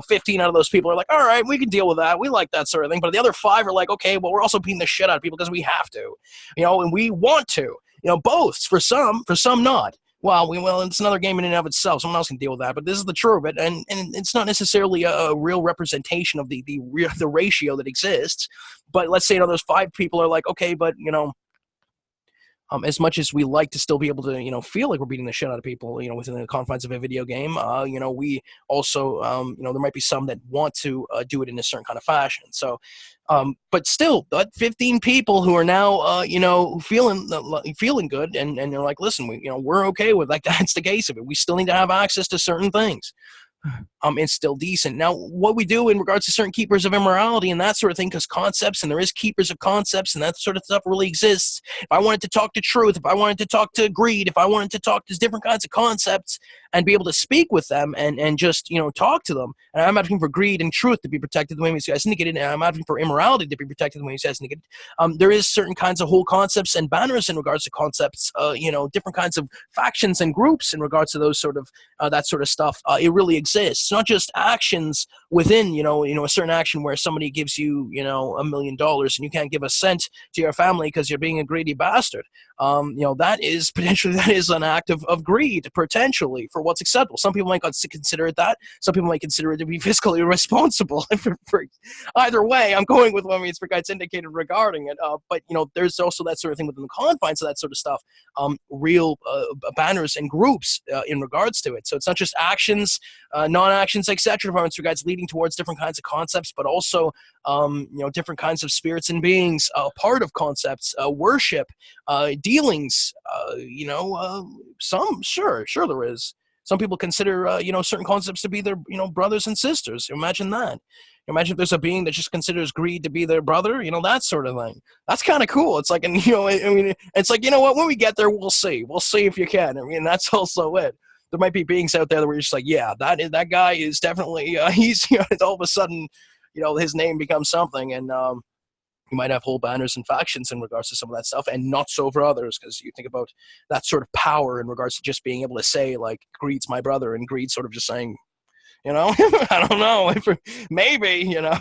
15 out of those people are like, all right, we can deal with that. We like that sort of thing. But the other 5 are like, okay, well, we're also beating the shit out of people because we have to, and we want to, both for some not. Well, it's another game in and of itself. Someone else can deal with that, but this is the truth of it, and it's not necessarily a real representation of the ratio that exists. But let's say those 5 people are like, okay, but as much as we like to still be able to, feel like we're beating the shit out of people, within the confines of a video game, we also, there might be some that want to do it in a certain kind of fashion. So, but still, 15 people who are now, feeling good, and they're like, listen, we're okay with like that's the case of it. We still need to have access to certain things. It's still decent. Now, what we do in regards to certain keepers of immorality and that sort of thing, because concepts, and there is keepers of concepts, and that sort of stuff really exists. If I wanted to talk to truth, if I wanted to talk to greed, if I wanted to talk to different kinds of concepts and be able to speak with them and just, talk to them, and I'm asking for greed and truth to be protected the way these guys indicated, and I'm asking for immorality to be protected the way these guys indicated, there is certain kinds of whole concepts and banners in regards to concepts, different kinds of factions and groups in regards to those sort of, that sort of stuff. It really exists. It's not just actions within, a certain action where somebody gives you, $1 million and you can't give a cent to your family because you're being a greedy bastard. That is an act of greed, potentially, for what's acceptable. Some people might consider it that. Some people might consider it to be fiscally irresponsible. Either way, I'm going with what Mr. Guide's indicated regarding it. But, there's also that sort of thing within the confines of that sort of stuff, real banners and groups in regards to it. So it's not just actions, non-actions, etc. Mr. Guide's leading towards different kinds of concepts, but also, different kinds of spirits and beings, part of concepts, worship, dealings, some, sure there is. Some people consider, certain concepts to be their, brothers and sisters. Imagine that. Imagine if there's a being that just considers greed to be their brother, that sort of thing. That's kind of cool. It's like, it's like, what, when we get there, we'll see. We'll see if you can. That's also it. There might be beings out there that we're just like, yeah, that guy is definitely, he's, all of a sudden, his name becomes something, and you might have whole banners and factions in regards to some of that stuff, and not so for others, because you think about that sort of power in regards to just being able to say, like, greed's my brother, and greed sort of just saying, You know, I don't know. Maybe, you know,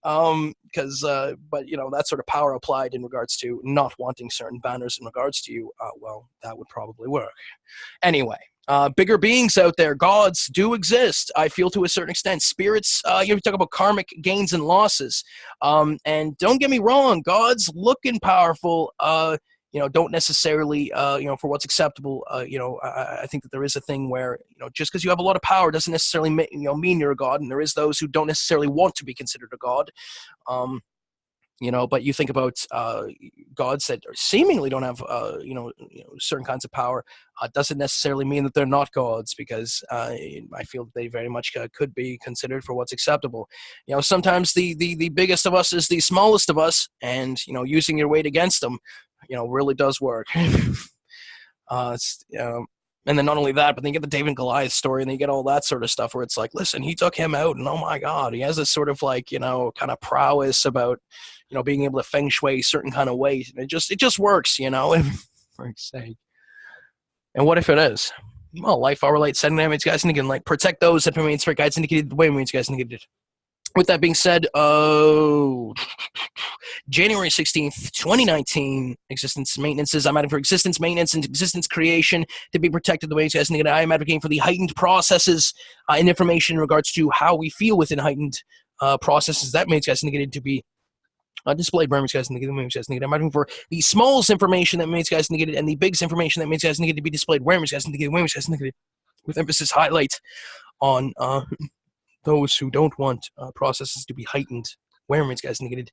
but, you know, that sort of power applied in regards to not wanting certain banners in regards to you, well, that would probably work. Anyway, bigger beings out there, gods do exist, I feel, to a certain extent. Spirits, you talk about karmic gains and losses. And don't get me wrong, gods looking powerful, you know, don't necessarily, you know, for what's acceptable, you know, I think that there is a thing where, you know, just because you have a lot of power doesn't necessarily you know, mean you're a god, and there is those who don't necessarily want to be considered a god. You know, but you think about gods that seemingly don't have, you know, certain kinds of power, doesn't necessarily mean that they're not gods, because I feel that they very much could be considered for what's acceptable. You know, sometimes the biggest of us is the smallest of us, and, you know, using your weight against them, you know, really does work. And then not only that, but then you get the David and Goliath story, and then you get all that sort of stuff where it's like, listen, he took him out, and oh my God, he has this sort of like, you know, kind of prowess about, you know, being able to feng shui certain kind of ways. And it just works, you know, for sake. And what if it is? Well, life, our light, setting damage, guys, and again, like, protect those that remain spirit guides indicated the way remains guys indicated. With that being said, January 16th, 2019, existence maintenances. I'm advocating for existence maintenance and existence creation to be protected the way it's indicated. I am advocating for the heightened processes and information in regards to how we feel within heightened processes that makes guys indicated to be displayed by guys indicated. I'm advocating for the smallest information that makes guys indicated and the biggest information that makes guys indicated to be displayed where guys indicated, with emphasis highlight on those who don't want processes to be heightened, where guys indicated,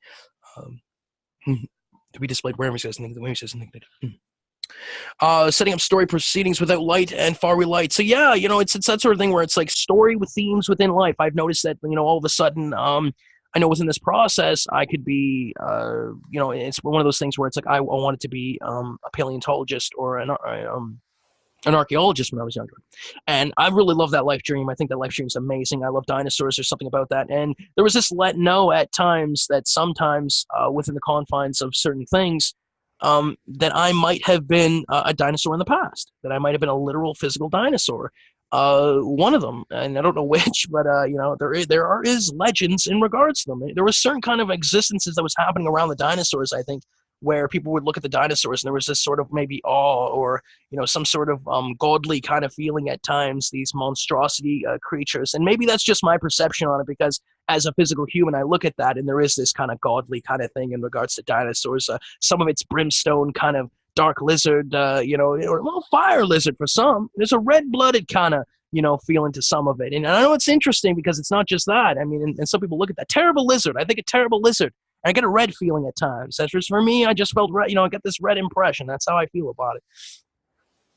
to be displayed where guys indicated. Setting up story proceedings without light and far-away light. So yeah, you know, it's that sort of thing where it's like story with themes within life. I've noticed that, you know, all of a sudden, I know within this process, I could be, you know, it's one of those things where it's like I wanted to be a paleontologist or an archaeologist when I was younger. And I really love that life dream. I think that life dream is amazing. I love dinosaurs. There's something about that. And there was this let know at times that sometimes within the confines of certain things, that I might have been a dinosaur in the past, that I might have been a literal physical dinosaur. One of them, and I don't know which, but you know, there is legends in regards to them. There was certain kind of existences that was happening around the dinosaurs, I think, where people would look at the dinosaurs and there was this sort of maybe awe or, you know, some sort of godly kind of feeling at times, these monstrosity creatures. And maybe that's just my perception on it, because as a physical human, I look at that and there is this kind of godly kind of thing in regards to dinosaurs. Some of it's brimstone kind of dark lizard, you know, or well, fire lizard for some. There's a red-blooded kind of, you know, feeling to some of it. And I know it's interesting because it's not just that. I mean, and some people look at that terrible lizard. I think a terrible lizard. I get a red feeling at times. That's just for me. I just felt red. You know, I get this red impression. That's how I feel about it.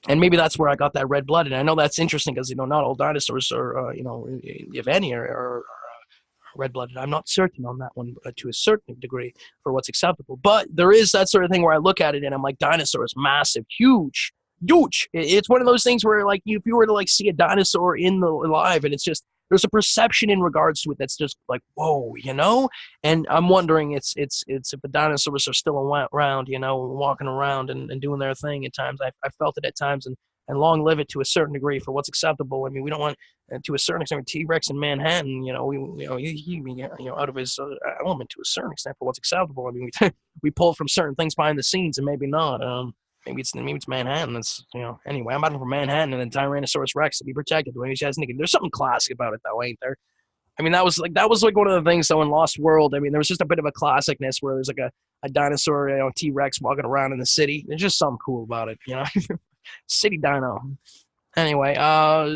And maybe that's where I got that red-blooded. And I know that's interesting because, you know, not all dinosaurs are, you know, if any, are red-blooded. I'm not certain on that one to a certain degree for what's acceptable. But there is that sort of thing where I look at it and I'm like, dinosaurs, massive, huge. It's one of those things where, like, if you were to like see a dinosaur in the live, and it's just, there's a perception in regards to it that's just like, whoa, you know? And I'm wondering it's if the dinosaurs are still around, you know, walking around and doing their thing at times. I felt it at times, and long live it to a certain degree for what's acceptable. I mean, we don't want, to a certain extent, T-Rex in Manhattan, you know, he out of his element to a certain extent for what's acceptable. I mean, we pull from certain things behind the scenes and maybe not. Maybe it's Manhattan. That's, you know, anyway, I'm out for Manhattan and then Tyrannosaurus Rex to be protected. There's something classic about it, though, ain't there? I mean, that was like one of the things, though, in Lost World. I mean, there was just a bit of a classicness where there's like a dinosaur, you know, T-Rex walking around in the city. There's just something cool about it, you know? City dino. Anyway,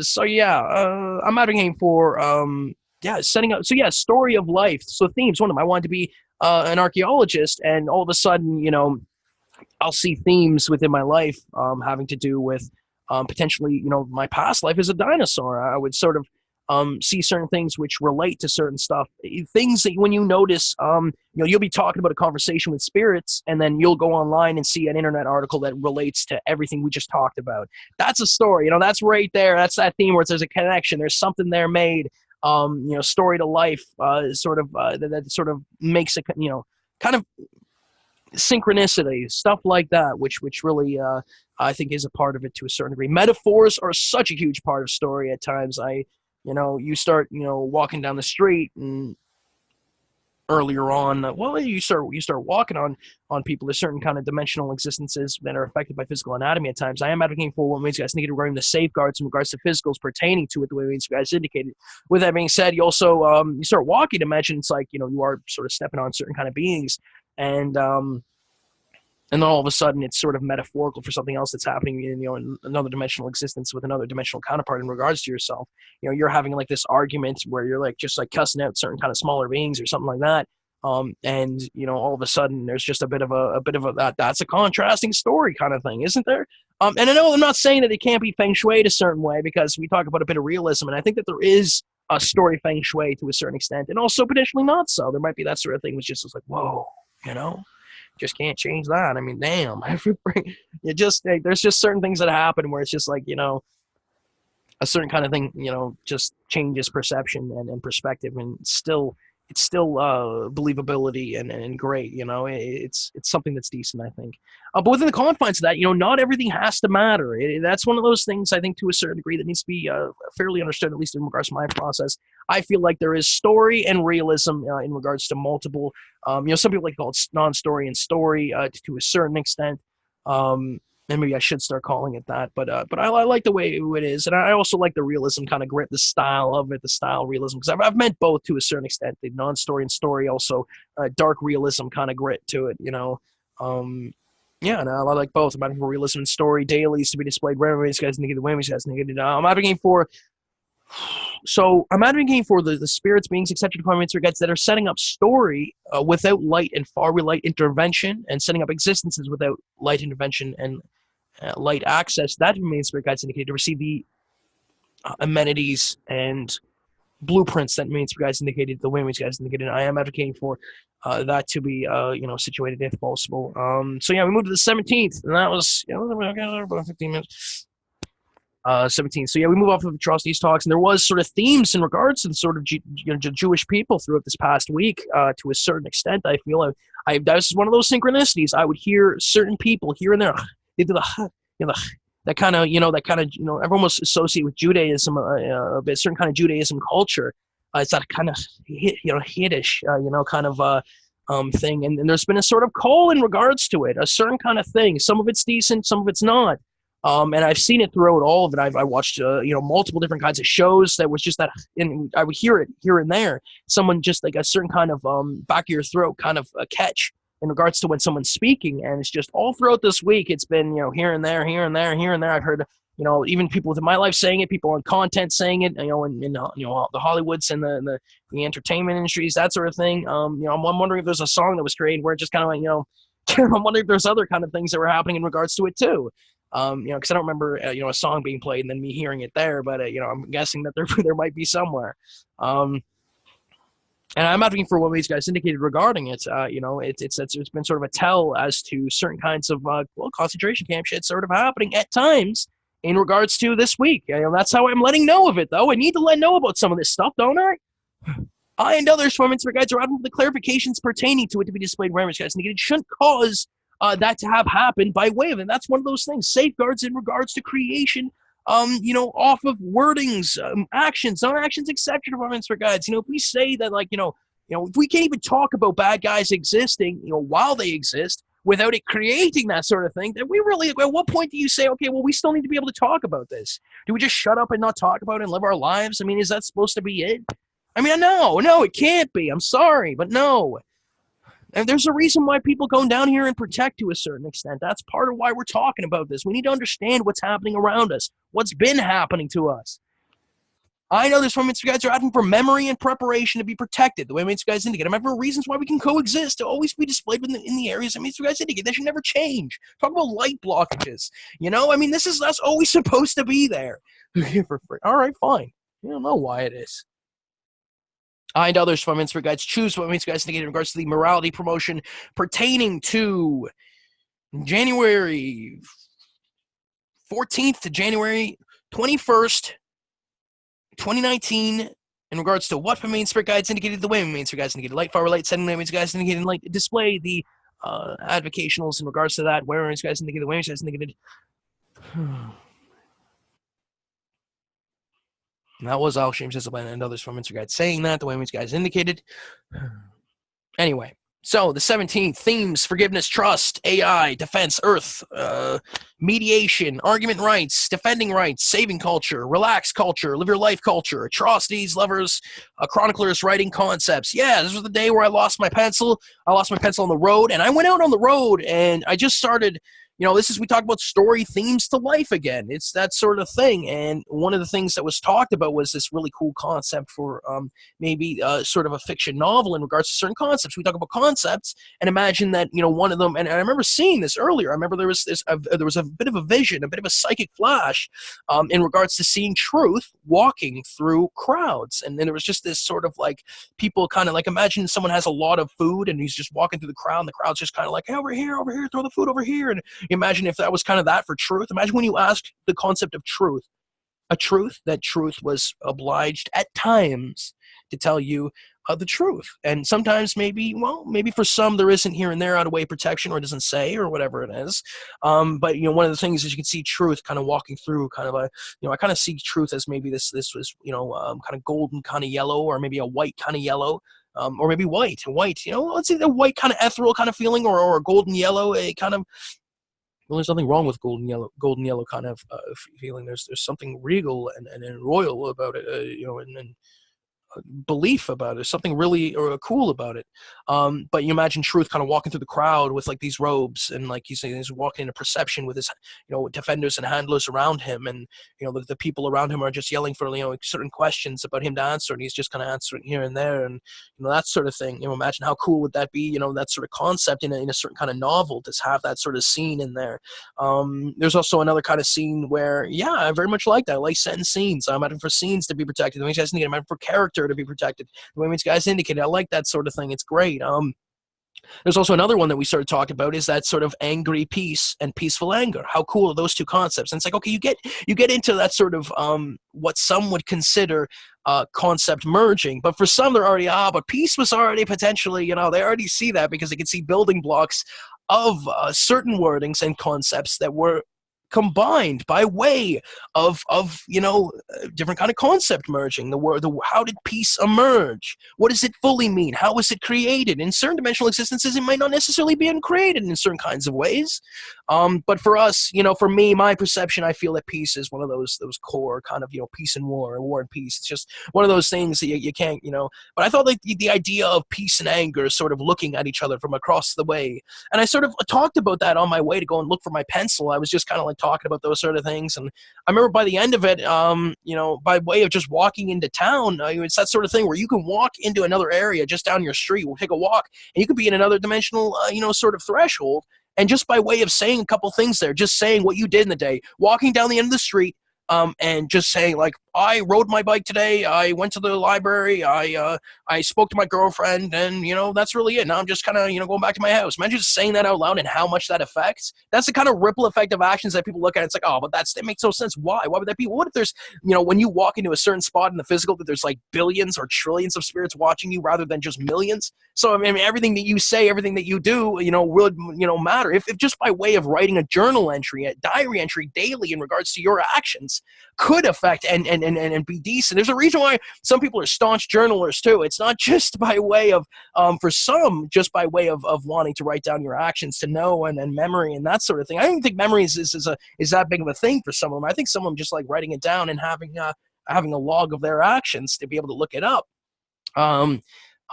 so yeah, I'm advocating for, setting up, so yeah, story of life. So themes, one of them, I wanted to be an archaeologist, and all of a sudden, you know, I'll see themes within my life having to do with potentially, you know, my past life as a dinosaur. I would sort of see certain things which relate to certain stuff. Things that when you notice, you know, you'll be talking about a conversation with spirits, and then you'll go online and see an internet article that relates to everything we just talked about. That's a story, you know, that's right there. That's that theme where there's a connection. There's something there made, you know, story to life, sort of that sort of makes it, you know, kind of synchronicity, stuff like that, which really I think is a part of it to a certain degree. Metaphors are such a huge part of story at times. you start, walking down the street and earlier on, you start walking on people. There's certain kind of dimensional existences that are affected by physical anatomy at times. I am advocating for what means guys need regarding the safeguards in regards to physicals pertaining to it, the way means you guys indicated. With that being said, you also you start walking. Imagine it's like you are sort of stepping on certain kind of beings, and then all of a sudden it's sort of metaphorical for something else that's happening in another dimensional existence with another dimensional counterpart in regards to yourself. You're having like this argument where you're like just like cussing out certain kind of smaller beings or something like that. And all of a sudden there's just a bit of that's a contrasting story kind of thing, isn't there? And I know I'm not saying that it can't be feng shui a certain way, because we talk about a bit of realism, and I think that there is a story feng shui to a certain extent, and also potentially not so. There might be that sort of thing which just is like, whoa, just can't change that. I mean, damn, there's just certain things that happen where it's just like, a certain kind of thing, just changes perception and perspective, and it's still believability and great. It's something that's decent, I think. But within the confines of that, not everything has to matter. That's one of those things, I think, to a certain degree, that needs to be fairly understood, at least in regards to my process. I feel like there is story and realism in regards to multiple. Some people like to call it non-story and story to a certain extent. And maybe I should start calling it that, but I like the way it is, and I also like the realism kind of grit, the style of it, the style realism, because I've meant both to a certain extent, the non-story and story, also dark realism kind of grit to it, Yeah, and I like both. I'm advocating for realism and story dailies to be displayed wherever these guys negated, when these guys negated. I'm advocating for the spirits, beings, etc. departments or guides that are setting up story without light and far light intervention, and setting up existences without light intervention and light access. That means spirit guides indicated to receive the amenities and blueprints that means spirit guides indicated, the way means guides indicated. I am advocating for that to be situated if possible. So yeah, we moved to the 17th, and that was about 15 minutes. 17. So yeah, we move off of atrocities talks, and there was sort of themes in regards to the sort of Jewish people throughout this past week. To a certain extent, I feel that was one of those synchronicities. I would hear certain people here and there. They do that kind of everyone was associated with Judaism, a bit certain kind of Judaism culture. It's that kind of Yiddish kind of thing, and there's been a sort of call in regards to it, a certain kind of thing. Some of it's decent, some of it's not. And I've seen it throughout all of it. I watched, multiple different kinds of shows that was just that, and I would hear it here and there. Someone just like a certain kind of back of your throat kind of a catch in regards to when someone's speaking, and it's just all throughout this week. It's been here and there, here and there, here and there. I've heard even people within my life saying it, people on content saying it, in the Hollywoods and the entertainment industries, that sort of thing. I'm wondering if there's a song that was created where it just kind of like I'm wondering if there's other kind of things that were happening in regards to it too. Because I don't remember, a song being played and then me hearing it there, but I'm guessing that there might be somewhere. And I'm advocating for what these guys indicated regarding it. It's been sort of a tell as to certain kinds of concentration camp shit sort of happening at times in regards to this week. That's how I'm letting know of it, though. I need to let know about some of this stuff, don't I? I and others from guides are advocating the clarifications pertaining to it to be displayed wherever it's guys indicated. It shouldn't cause that to have happened by way of it. That's one of those things. Safeguards in regards to creation, off of wordings, actions, non-actions, etc. Departments for guides. If we say that, if we can't even talk about bad guys existing, while they exist, without it creating that sort of thing, then we really, at what point do you say, okay, well, we still need to be able to talk about this? Do we just shut up and not talk about it and live our lives? I mean, is that supposed to be it? I mean, no, it can't be. I'm sorry, but no. And there's a reason why people go down here and protect to a certain extent. That's part of why we're talking about this. We need to understand what's happening around us, what's been happening to us. I know this women's guys are asking for memory and preparation to be protected. The way women's guys indicate. I remember reasons why we can coexist to always be displayed in the areas that women's guys indicate. They should never change. Talk about light blockages. I mean, that's always supposed to be there. For free. All right, fine. I don't know why it is. I and others from Insert Guides choose what means guys indicate in regards to the morality promotion pertaining to January 14th to January 21st, 2019, in regards to what main spirit guides indicated, the way main spirit guides indicated, light, far light, setting means guides indicated, light, display the advocationals in regards to that, where means guides indicated, the way means guides indicated. And that was Alex James Hislop and others from Mr. Guide saying that, the way Mr. Guide indicated. Anyway, so the 17th themes: forgiveness, trust, AI, defense, earth, mediation, argument rights, defending rights, saving culture, relaxed culture, live your life culture, atrocities, lovers, chroniclers, writing concepts. Yeah, this was the day where I lost my pencil. I lost my pencil on the road, and I went out on the road, and I just started. We talk about story themes to life again. It's that sort of thing. And one of the things that was talked about was this really cool concept for maybe sort of a fiction novel in regards to certain concepts. We talk about concepts and imagine that, one of them, and I remember seeing this earlier. I remember there was a bit of a vision, a bit of a psychic flash in regards to seeing truth walking through crowds. And then there was just this sort of like people kind of like, imagine someone has a lot of food and he's just walking through the crowd and the crowd's just kind of like, hey, over here, throw the food over here. And imagine if that was kind of that for truth. Imagine when you asked the concept of truth, a truth that truth was obliged at times to tell you the truth. And sometimes maybe for some there isn't here and there out of way protection, or it doesn't say, or whatever it is. But one of the things is you can see truth kind of walking through kind of a, I kind of see truth as maybe this was, kind of golden kind of yellow, or maybe a white kind of yellow. Or maybe white, let's say the white kind of ethereal kind of feeling, or a golden yellow, a kind of, well, there's nothing wrong with golden yellow kind of feeling. There's something regal and royal about it, and belief about it. There's something really cool about it. But you imagine truth kind of walking through the crowd with like these robes, and like he's walking into perception with his defenders and handlers around him, and the people around him are just yelling for certain questions about him to answer, and he's just kind of answering here and there, and that sort of thing. Imagine how cool would that be, that sort of concept in a certain kind of novel, to have that sort of scene in there. There's also another kind of scene where, yeah, I very much like that. I like setting scenes. I'm adding for scenes to be protected. I'm adding for character to be protected. The way guys indicated, I like that sort of thing. It's great. There's also another one that we started talking about, is that sort of angry peace and peaceful anger. How cool are those two concepts? And it's like, okay, you get into that sort of what some would consider concept merging, but for some they're already but peace was already potentially, they already see that because they can see building blocks of certain wordings and concepts that were combined by way of different kind of concept merging. How did peace emerge? What does it fully mean? How was it created? In certain dimensional existences, it might not necessarily be created in certain kinds of ways. But for us, for me, my perception, I feel that peace is one of those core kind of, peace and war, or war and peace. It's just one of those things that you can't, but I thought like the idea of peace and anger sort of looking at each other from across the way. And I sort of talked about that on my way to go and look for my pencil. I was just kind of like talking about those sort of things. And I remember by the end of it, by way of just walking into town, it's that sort of thing where you can walk into another area just down your street. We'll take a walk, and you could be in another dimensional, sort of threshold. And just by way of saying a couple things there, just saying what you did in the day, walking down the end of the street, and just saying like, I rode my bike today, I went to the library, I spoke to my girlfriend, and that's really it. Now I'm just kind of going back to my house. Imagine just saying that out loud and how much that affects. That's the kind of ripple effect of actions that people look at. It's like, oh, but that makes no sense. Why would that be? What if there's when you walk into a certain spot in the physical, that there's like billions or trillions of spirits watching you rather than just millions? So I mean, everything that you say, everything that you do, would matter. If just by way of writing a journal entry, a diary entry daily in regards to your actions could affect and be decent. There's a reason why some people are staunch journalers too. It's not just by way of for some, just by way of wanting to write down your actions to know, and memory and that sort of thing. I don't think memory is that big of a thing for some of them. I think some of them just like writing it down and having a log of their actions to be able to look it up.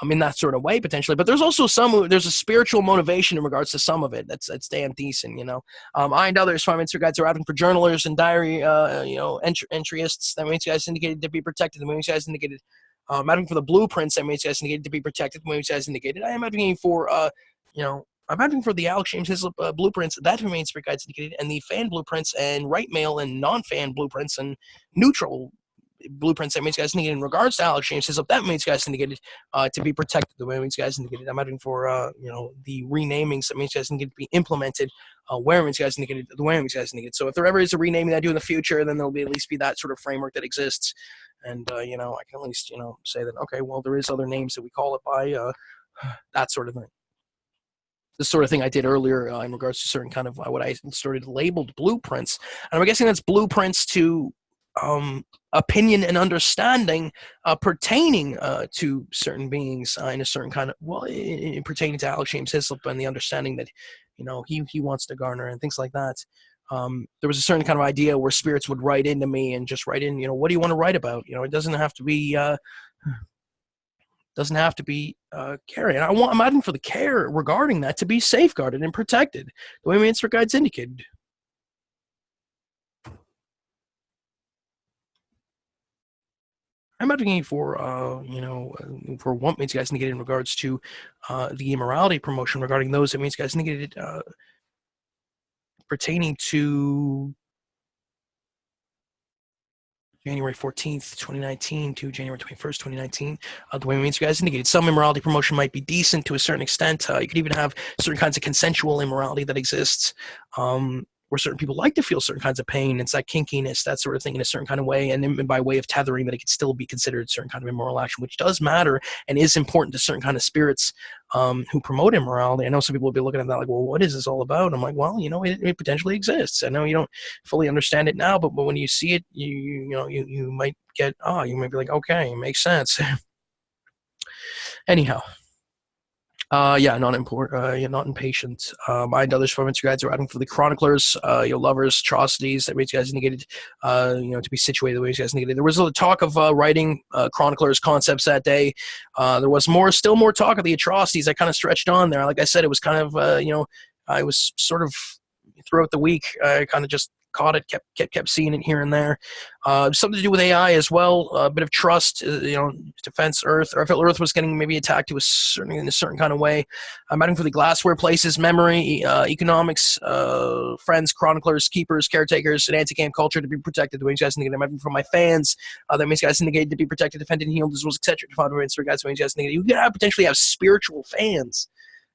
In that sort of way potentially, but there's also there's a spiritual motivation in regards to some of it that's damn decent. I and others from Mr. Guides are asking for journalers and diary entryists that means guys indicated to be protected. The means guys indicated I'm asking for the blueprints that means guys indicated to be protected. The means guys indicated I am asking for I'm asking for the Alex James Hislop blueprints that remains for guides indicated, and the fan blueprints and right mail and non-fan blueprints and neutral blueprints that means guys indicated in regards to Alex James Hislop that means guys indicated to be protected. The way means guys indicated I'm asking for the renamings that means guys indicated to be implemented where means guys indicated the way means guys indicated. So if there ever is a renaming that I do in the future, then there'll be at least be that sort of framework that exists. And I can at least say that, okay, well, there is other names that we call it by that sort of thing. The sort of thing I did earlier in regards to certain kind of what I started labeled blueprints. And I'm guessing that's blueprints to opinion and understanding pertaining to certain beings in a certain kind of, pertaining to Alex James Hislop and the understanding that, he wants to garner and things like that. There was a certain kind of idea where spirits would write into me and just write in, what do you want to write about? It doesn't have to be caring. I'm asking for the care regarding that to be safeguarded and protected, the way Master Guides indicated. I'm advocating for, for what Master Guides indicated in regards to the immorality promotion regarding those that Master Guides indicated pertaining to January 14th, 2019 to January 21st, 2019. The way Master Guides indicated, some immorality promotion might be decent to a certain extent. You could even have certain kinds of consensual immorality that exists, where certain people like to feel certain kinds of pain. It's that kinkiness, that sort of thing, in a certain kind of way, and by way of tethering, that it could still be considered a certain kind of immoral action, which does matter and is important to certain kind of spirits who promote immorality. I know some people will be looking at that like, well, what is this all about? I'm like, well, it potentially exists. I know you don't fully understand it now, but when you see it, you might get, you might be like, okay, it makes sense. Anyhow. Not impatient. I and others from Master Guides are writing for the chroniclers, lovers, atrocities that Master Guides indicated, to be situated the way Master Guides indicated. There was a talk of writing chroniclers concepts that day. There was still more talk of the atrocities. I kind of stretched on there. Like I said, it was kind of, I was sort of throughout the week. I kind of just caught it, kept seeing it here and there. Something to do with AI as well. A bit of trust, defense Earth, or if Earth was getting maybe attacked in a certain kind of way. I'm adding for the glassware, places, memory, economics, friends, chroniclers, keepers, caretakers, and anti-game culture to be protected. The way you guys indicate, I'm adding for my fans. That means guys indicated to be protected, defended, healed, as well as etc. To follow Master Guides. You guys indicate you could potentially have spiritual fans.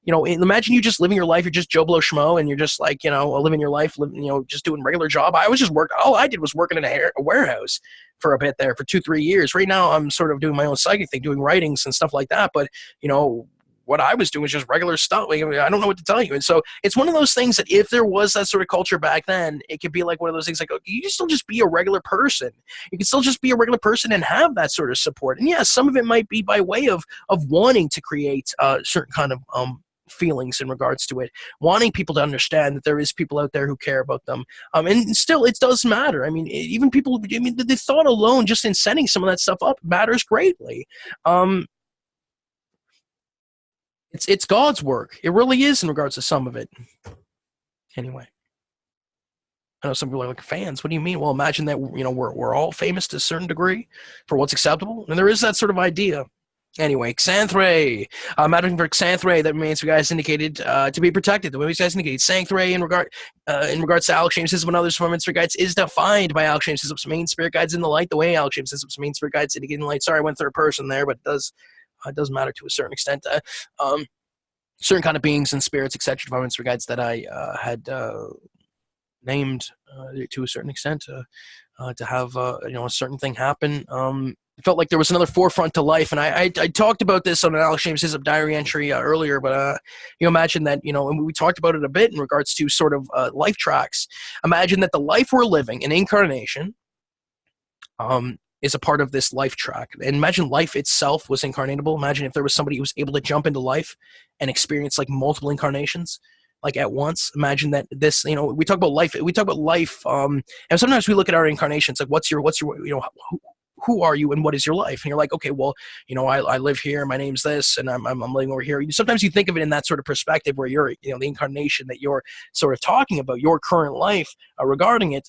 Imagine you just living your life. You're just Joe Blow Schmo, and you're just like, living your life, just doing regular job. I was just working. All I did was working in a warehouse for a bit there for 2-3 years. Right now, I'm sort of doing my own psychic thing, doing writings and stuff like that. But, what I was doing was just regular stuff. I don't know what to tell you. And so it's one of those things that if there was that sort of culture back then, it could be like one of those things like, you can still just be a regular person. You can still just be a regular person and have that sort of support. And yeah, some of it might be by way of wanting to create certain kind of feelings in regards to it, wanting people to understand that there is people out there who care about them. And still, it does matter. Even people, the thought alone, just in setting some of that stuff up, matters greatly. It's God's work. It really is in regards to some of it. Anyway. I know some people are like, fans, what do you mean? Well, imagine that, we're all famous to a certain degree for what's acceptable. And there is that sort of idea. Anyway, Xanthray. I'm advocating for Xanthray, that Master Guides indicated to be protected. The way Master Guides indicated, Xanthray in regards to Alex James Hislop and others from Master Guides is defined by Alex James Hislop's main spirit guides in the light, the way Alex James Hislop's main spirit guides indicate in the light. Sorry, I went third person there, but it does matter to a certain extent. Certain kind of beings and spirits, etc., from Master Guides that I had named to a certain extent to have a certain thing happen. It felt like there was another forefront to life, and I talked about this on an Alex James Hislop diary entry earlier, but imagine that, and we talked about it a bit in regards to sort of life tracks. Imagine that the life we're living, an incarnation, is a part of this life track. And imagine life itself was incarnatable. Imagine if there was somebody who was able to jump into life and experience like multiple incarnations like at once. Imagine that this, we talk about life, and sometimes we look at our incarnations like, what's your who are you and what is your life? And you're like, okay, well, I live here, my name's this, and I'm living over here. Sometimes you think of it in that sort of perspective where you're, the incarnation that you're sort of talking about, your current life regarding it,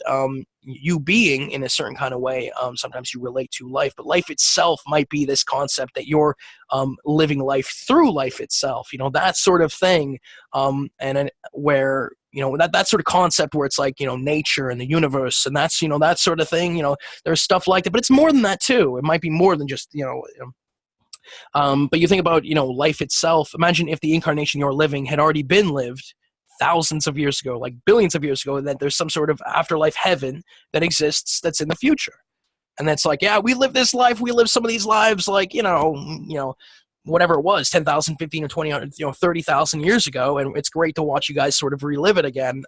you being in a certain kind of way. Sometimes you relate to life, but life itself might be this concept that you're living life through life itself, that sort of thing. And where, that sort of concept where it's like, nature and the universe, and that's, that sort of thing, there's stuff like that, but it's more than that too. It might be more than just, but you think about, life itself. Imagine if the incarnation you're living had already been lived thousands of years ago, like billions of years ago, and that there's some sort of afterlife heaven that exists that's in the future. And that's like, yeah, we live this life, we live some of these lives, like, whatever it was, 10,000, 15 or 20, 30,000 years ago. And it's great to watch you guys sort of relive it again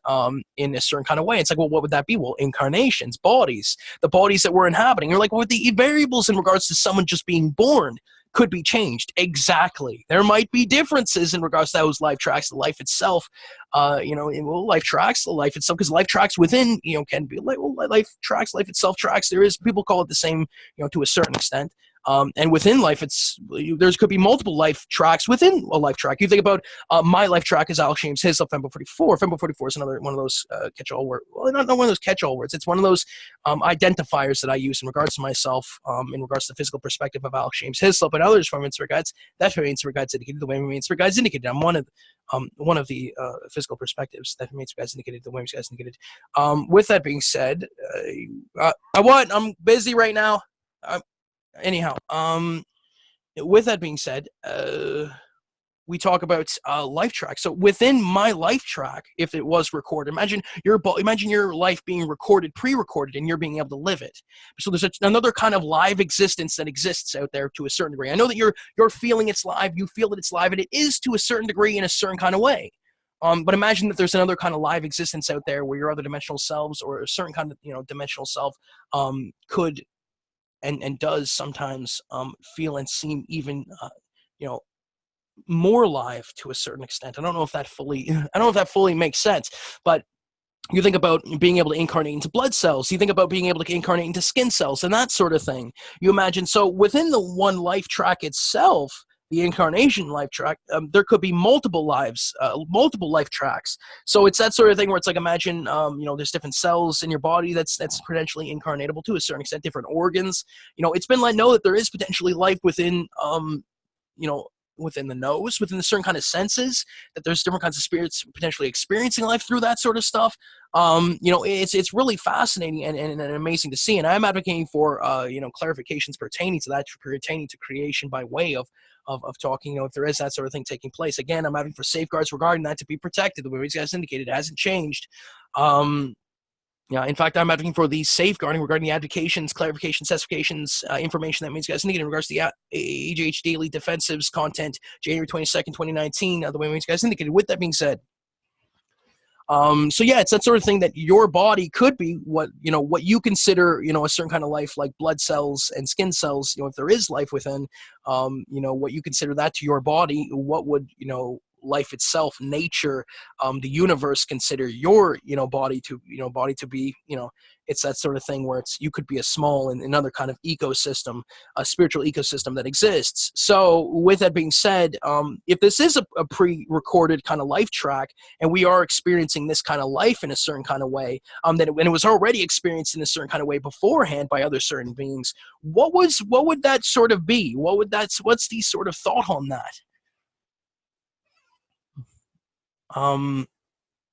in a certain kind of way. It's like, well, what would that be? Well, incarnations, bodies, the bodies that we're inhabiting. You're like, well, the variables in regards to someone just being born could be changed. Exactly. There might be differences in regards to those life tracks, the life itself, life tracks, the life itself, because life tracks within, can be life tracks, life itself tracks. People call it the same, to a certain extent. And within life, there could be multiple life tracks within a life track. You think about my life track is Alex James Hislop, Fembo 44. Fembo 44 is another one of those catch-all words. Well, not one of those catch-all words. It's one of those identifiers that I use in regards to myself, in regards to the physical perspective of Alex James Hislop and others from Inspired Guides. That remains Inspired Guides indicated the way Inspired Guides indicated. I'm one of the physical perspectives that remains Guides indicated the way Guides indicated. With that being said, I'm busy right now. Anyhow, with that being said, we talk about life track. So within my life track, if it was recorded, imagine your life being recorded, pre-recorded, and you're being able to live it. So there's another kind of live existence that exists out there to a certain degree. I know that you're feeling it's live, you feel that it's live, and it is to a certain degree in a certain kind of way. But imagine that there's another kind of live existence out there where your other dimensional selves or a certain kind of dimensional self could and does sometimes feel and seem even more live to a certain extent. I don't know if that fully makes sense, but you think about being able to incarnate into blood cells. You think about being able to incarnate into skin cells and that sort of thing. You imagine, so within the one life track itself, the incarnation life track, there could be multiple life tracks. So it's that sort of thing where it's like, imagine, there's different cells in your body that's potentially incarnatable to a certain extent, different organs. It's been let know that there is potentially life within, within the nose, within the certain kind of senses, that there's different kinds of spirits potentially experiencing life through that sort of stuff. It's really fascinating and amazing to see. And I'm advocating for, clarifications pertaining to that, pertaining to creation by way of talking, if there is that sort of thing taking place. Again, I'm advocating for safeguards regarding that to be protected. The way these guys indicated, it hasn't changed. In fact, I'm advocating for these safeguarding regarding the advocations, clarifications, testifications, information that means guys indicated in regards to the AJH Daily Defensives Content, January 22nd, 2019, the way means guys indicated. With that being said, it's that sort of thing that your body could be what you consider, a certain kind of life, like blood cells and skin cells. If there is life within, what you consider that to your body, what would, life itself, nature, the universe consider your, body to be, it's that sort of thing where you could be a small and another kind of ecosystem, a spiritual ecosystem that exists. So with that being said, if this is a pre-recorded kind of life track and we are experiencing this kind of life in a certain kind of way, when it was already experienced in a certain kind of way beforehand by other certain beings, what would that sort of be? What's the sort of thought on that?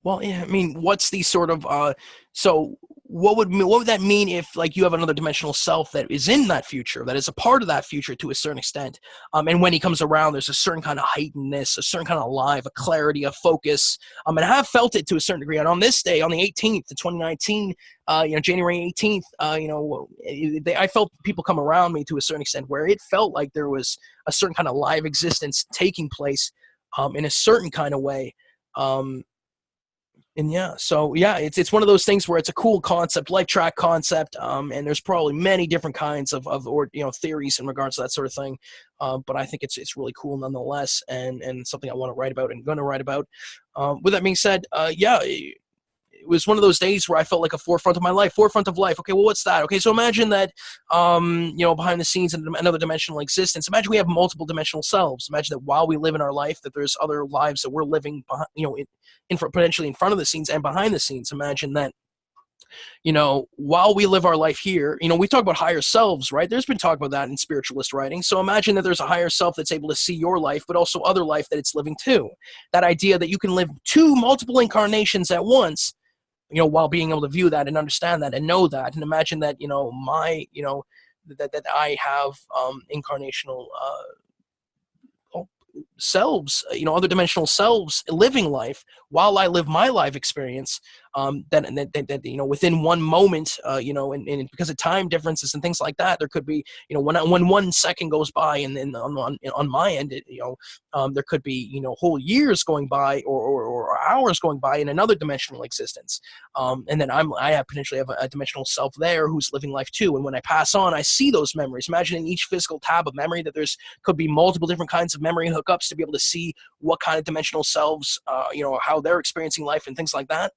What's the sort of so what would that mean if, like, you have another dimensional self that is in that future, that is a part of that future to a certain extent, and when he comes around, there's a certain kind of heightenedness, a certain kind of live, a clarity, a focus, and I have felt it to a certain degree. And on this day, on the 18th of 2019, January 18th, I felt people come around me to a certain extent where it felt like there was a certain kind of live existence taking place in a certain kind of way. It's one of those things where it's a cool concept, life track concept, and there's probably many different kinds of theories in regards to that sort of thing, but I think it's really cool nonetheless, and something I want to write about and going to write about. With that being said, it was one of those days where I felt like a forefront of life. Okay, well, what's that? Okay, so imagine that, behind the scenes in another dimensional existence, imagine we have multiple dimensional selves. Imagine that while we live in our life, that there's other lives that we're living, potentially in front of the scenes and behind the scenes. Imagine that, while we live our life here, we talk about higher selves, right? There's been talk about that in spiritualist writing. So imagine that there's a higher self that's able to see your life, but also other life that it's living too. That idea that you can live multiple incarnations at once, while being able to view that and understand that and know that, and imagine that, that I have incarnational selves, other dimensional selves living life while I live my life experience. That within one moment, and because of time differences and things like that, there could be, when 1 second goes by, and then on my end, there could be, whole years going by, or hours going by in another dimensional existence. And then I have potentially have a dimensional self there who's living life too. And when I pass on, I see those memories. Imagine in each physical tab of memory that there's could be multiple different kinds of memory hookups to be able to see what kind of dimensional selves, how they're experiencing life and things like that.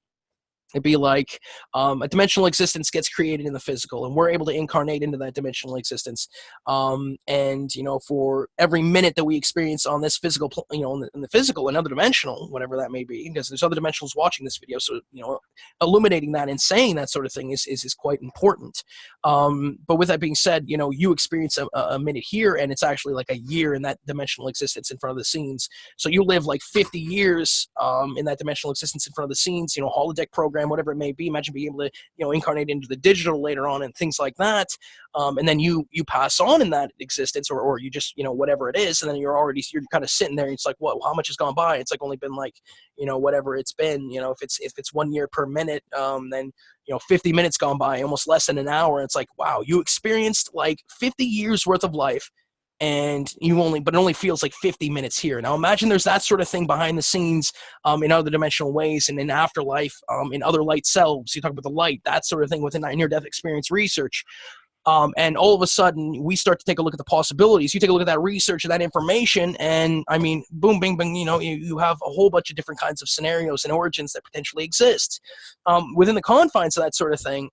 It'd be like a dimensional existence gets created in the physical, and we're able to incarnate into that dimensional existence. And for every minute that we experience on this physical, in the physical, another dimensional, whatever that may be, because there's other dimensionals watching this video, so illuminating that and saying that sort of thing is quite important. But with that being said, you experience a minute here, and it's actually like a year in that dimensional existence in front of the scenes. So you live like 50 years in that dimensional existence in front of the scenes. Holodeck program, whatever it may be. Imagine being able to incarnate into the digital later on and things like that. And then you pass on in that existence, or you just whatever it is, and then you're kind of sitting there, and it's like, what? How much has gone by? It's like only been like whatever it's been. If it's 1 year per minute, then 50 minutes gone by, almost less than an hour. It's like, wow, you experienced like 50 years worth of life, and but it only feels like 50 minutes here. Now imagine there's that sort of thing behind the scenes, in other dimensional ways, and in afterlife, in other light selves. You talk about the light, that sort of thing within near-death experience research. And all of a sudden, we start to take a look at the possibilities. You take a look at that research and that information, and I mean, boom, bing, bing, you have a whole bunch of different kinds of scenarios and origins that potentially exist within the confines of that sort of thing.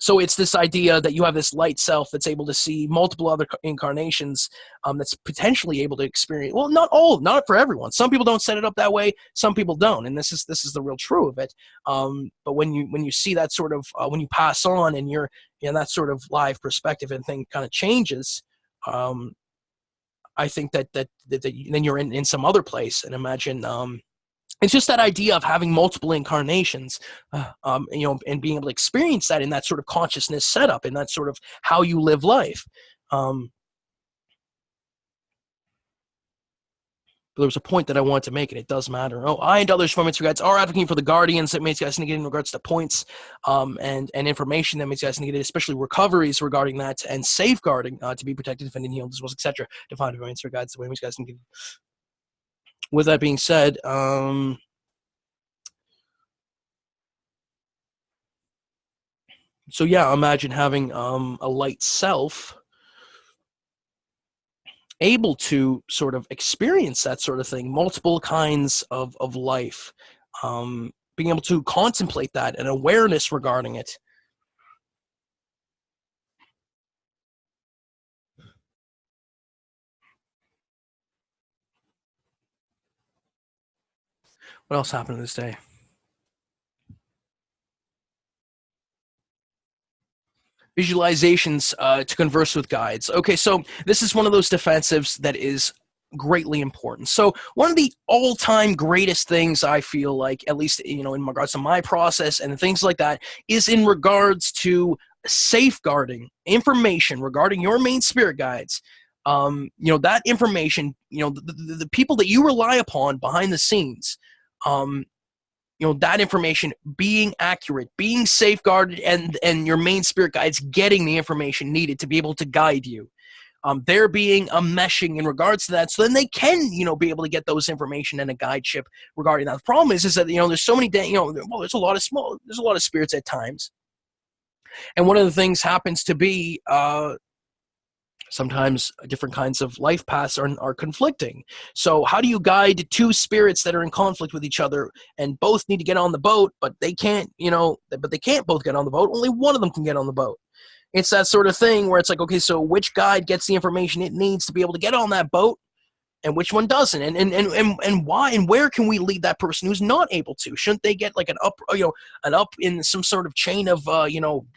So it's this idea that you have this light self that's able to see multiple other incarnations, that's potentially able to experience. Well, not for everyone. Some people don't set it up that way. Some people don't, and this is the real true of it. But when you see that sort of when you pass on, and you're in that sort of live perspective, and thing kind of changes, I think that then you're in some other place. And imagine. It's just that idea of having multiple incarnations, and being able to experience that in that sort of consciousness setup, and that sort of how you live life. But there was a point that I wanted to make, and it does matter. I and others from its regards are advocating for the guardians that makes guys negate in regards to points, and information that makes guys negate, especially recoveries regarding that, and safeguarding to be protected, defended, healed, as well, etc. Defined by answer guides the way makes guys negate. With that being said, so yeah, imagine having a light self able to sort of experience that sort of thing, multiple kinds of life, being able to contemplate that, and awareness regarding it. What else happened this day? Visualizations to converse with guides. Okay, so this is one of those defensives that is greatly important. So one of the all-time greatest things I feel like, at least in regards to my process and things like that, is in regards to safeguarding information regarding your main spirit guides. That information, the people that you rely upon behind the scenes, that information being accurate, being safeguarded, and your main spirit guides getting the information needed to be able to guide you. There being a meshing in regards to that, so then they can, be able to get those information and a guideship regarding that. The problem is that, there's so many, there's a lot of spirits at times. And one of the things happens to be, sometimes different kinds of life paths are conflicting. So how do you guide two spirits that are in conflict with each other, and both need to get on the boat, but they can't, but they can't both get on the boat. Only one of them can get on the boat. It's that sort of thing where it's like, okay, so which guide gets the information it needs to be able to get on that boat, and which one doesn't, and why, and where can we lead that person who's not able to? Shouldn't they get like an up in some sort of chain of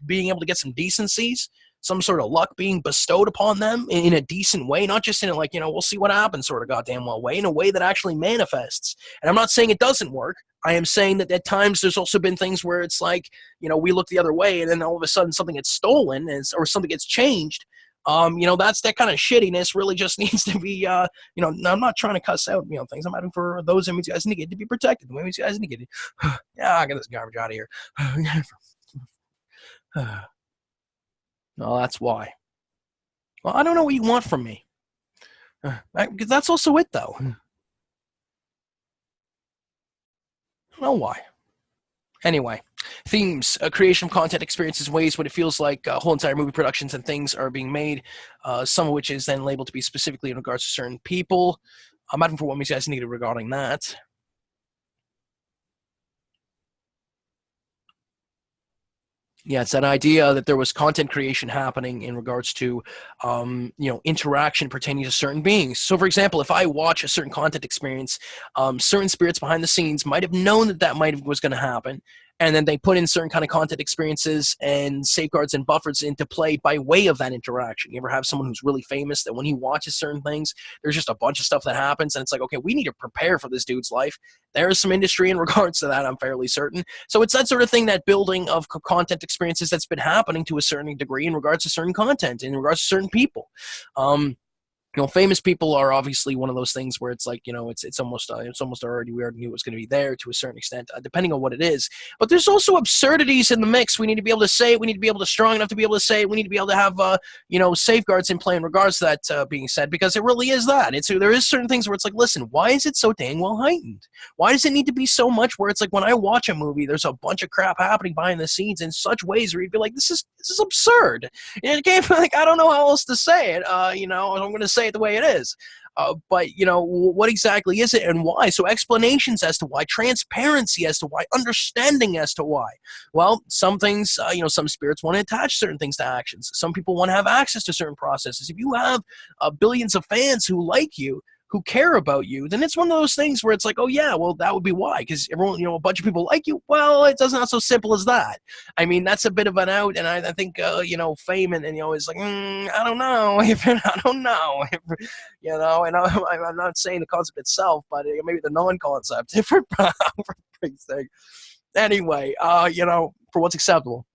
being able to get some decencies, some sort of luck being bestowed upon them in a decent way, not just in a we'll see what happens sort of goddamn well way, in a way that actually manifests. And I'm not saying it doesn't work. I am saying that at times there's also been things where it's like, we look the other way, and then all of a sudden something gets stolen, or something gets changed, That's that kind of shittiness really just needs to be, I'm not trying to cuss out, things. I'm adding for those image guys need to be protected. The image guys need to get, yeah, I get this garbage out of here. No, that's why. Well, I don't know what you want from me. Because that's also it, though. I don't know why. Anyway, themes, creation of content, experiences, ways when it feels like whole entire movie productions and things are being made, some of which is then labeled to be specifically in regards to certain people. I'm asking for what you guys needed regarding that. Yeah, it's that idea that there was content creation happening in regards to, interaction pertaining to certain beings. So, for example, if I watch a certain content experience, certain spirits behind the scenes might have known that was going to happen, and then they put in certain kind of content experiences and safeguards and buffers into play by way of that interaction. You ever have someone who's really famous that when he watches certain things, there's just a bunch of stuff that happens, and it's like, okay, we need to prepare for this dude's life. There is some industry in regards to that, I'm fairly certain. So it's that sort of thing, that building of content experiences that's been happening to a certain degree in regards to certain content, in regards to certain people. Famous people are obviously one of those things where it's like, it's almost already, we already knew it was going to be there to a certain extent, depending on what it is. But there's also absurdities in the mix. We need to be able to say it. We need to be able to strong enough to be able to say it. We need to be able to have, safeguards in play in regards to that being said, because it really is that. There is certain things where it's like, listen, why is it so dang well heightened? Why does it need to be so much where it's like when I watch a movie, there's a bunch of crap happening behind the scenes in such ways where you'd be like, this is absurd. And it can't, like, I don't know how else to say it. I'm going to say it the way it is. But what exactly is it and why? So explanations as to why, transparency as to why, understanding as to why. Well, some things, some spirits want to attach certain things to actions. Some people want to have access to certain processes. If you have billions of fans who like you, who care about you, then it's one of those things where it's like, oh yeah, well, that would be why, because everyone, a bunch of people like you. Well, it doesn't, not so simple as that. I mean, that's a bit of an out, and I think fame and is like, I don't know if I don't know if, and I'm not saying the concept itself, but maybe the non-concept, different thing. Anyway, for what's acceptable.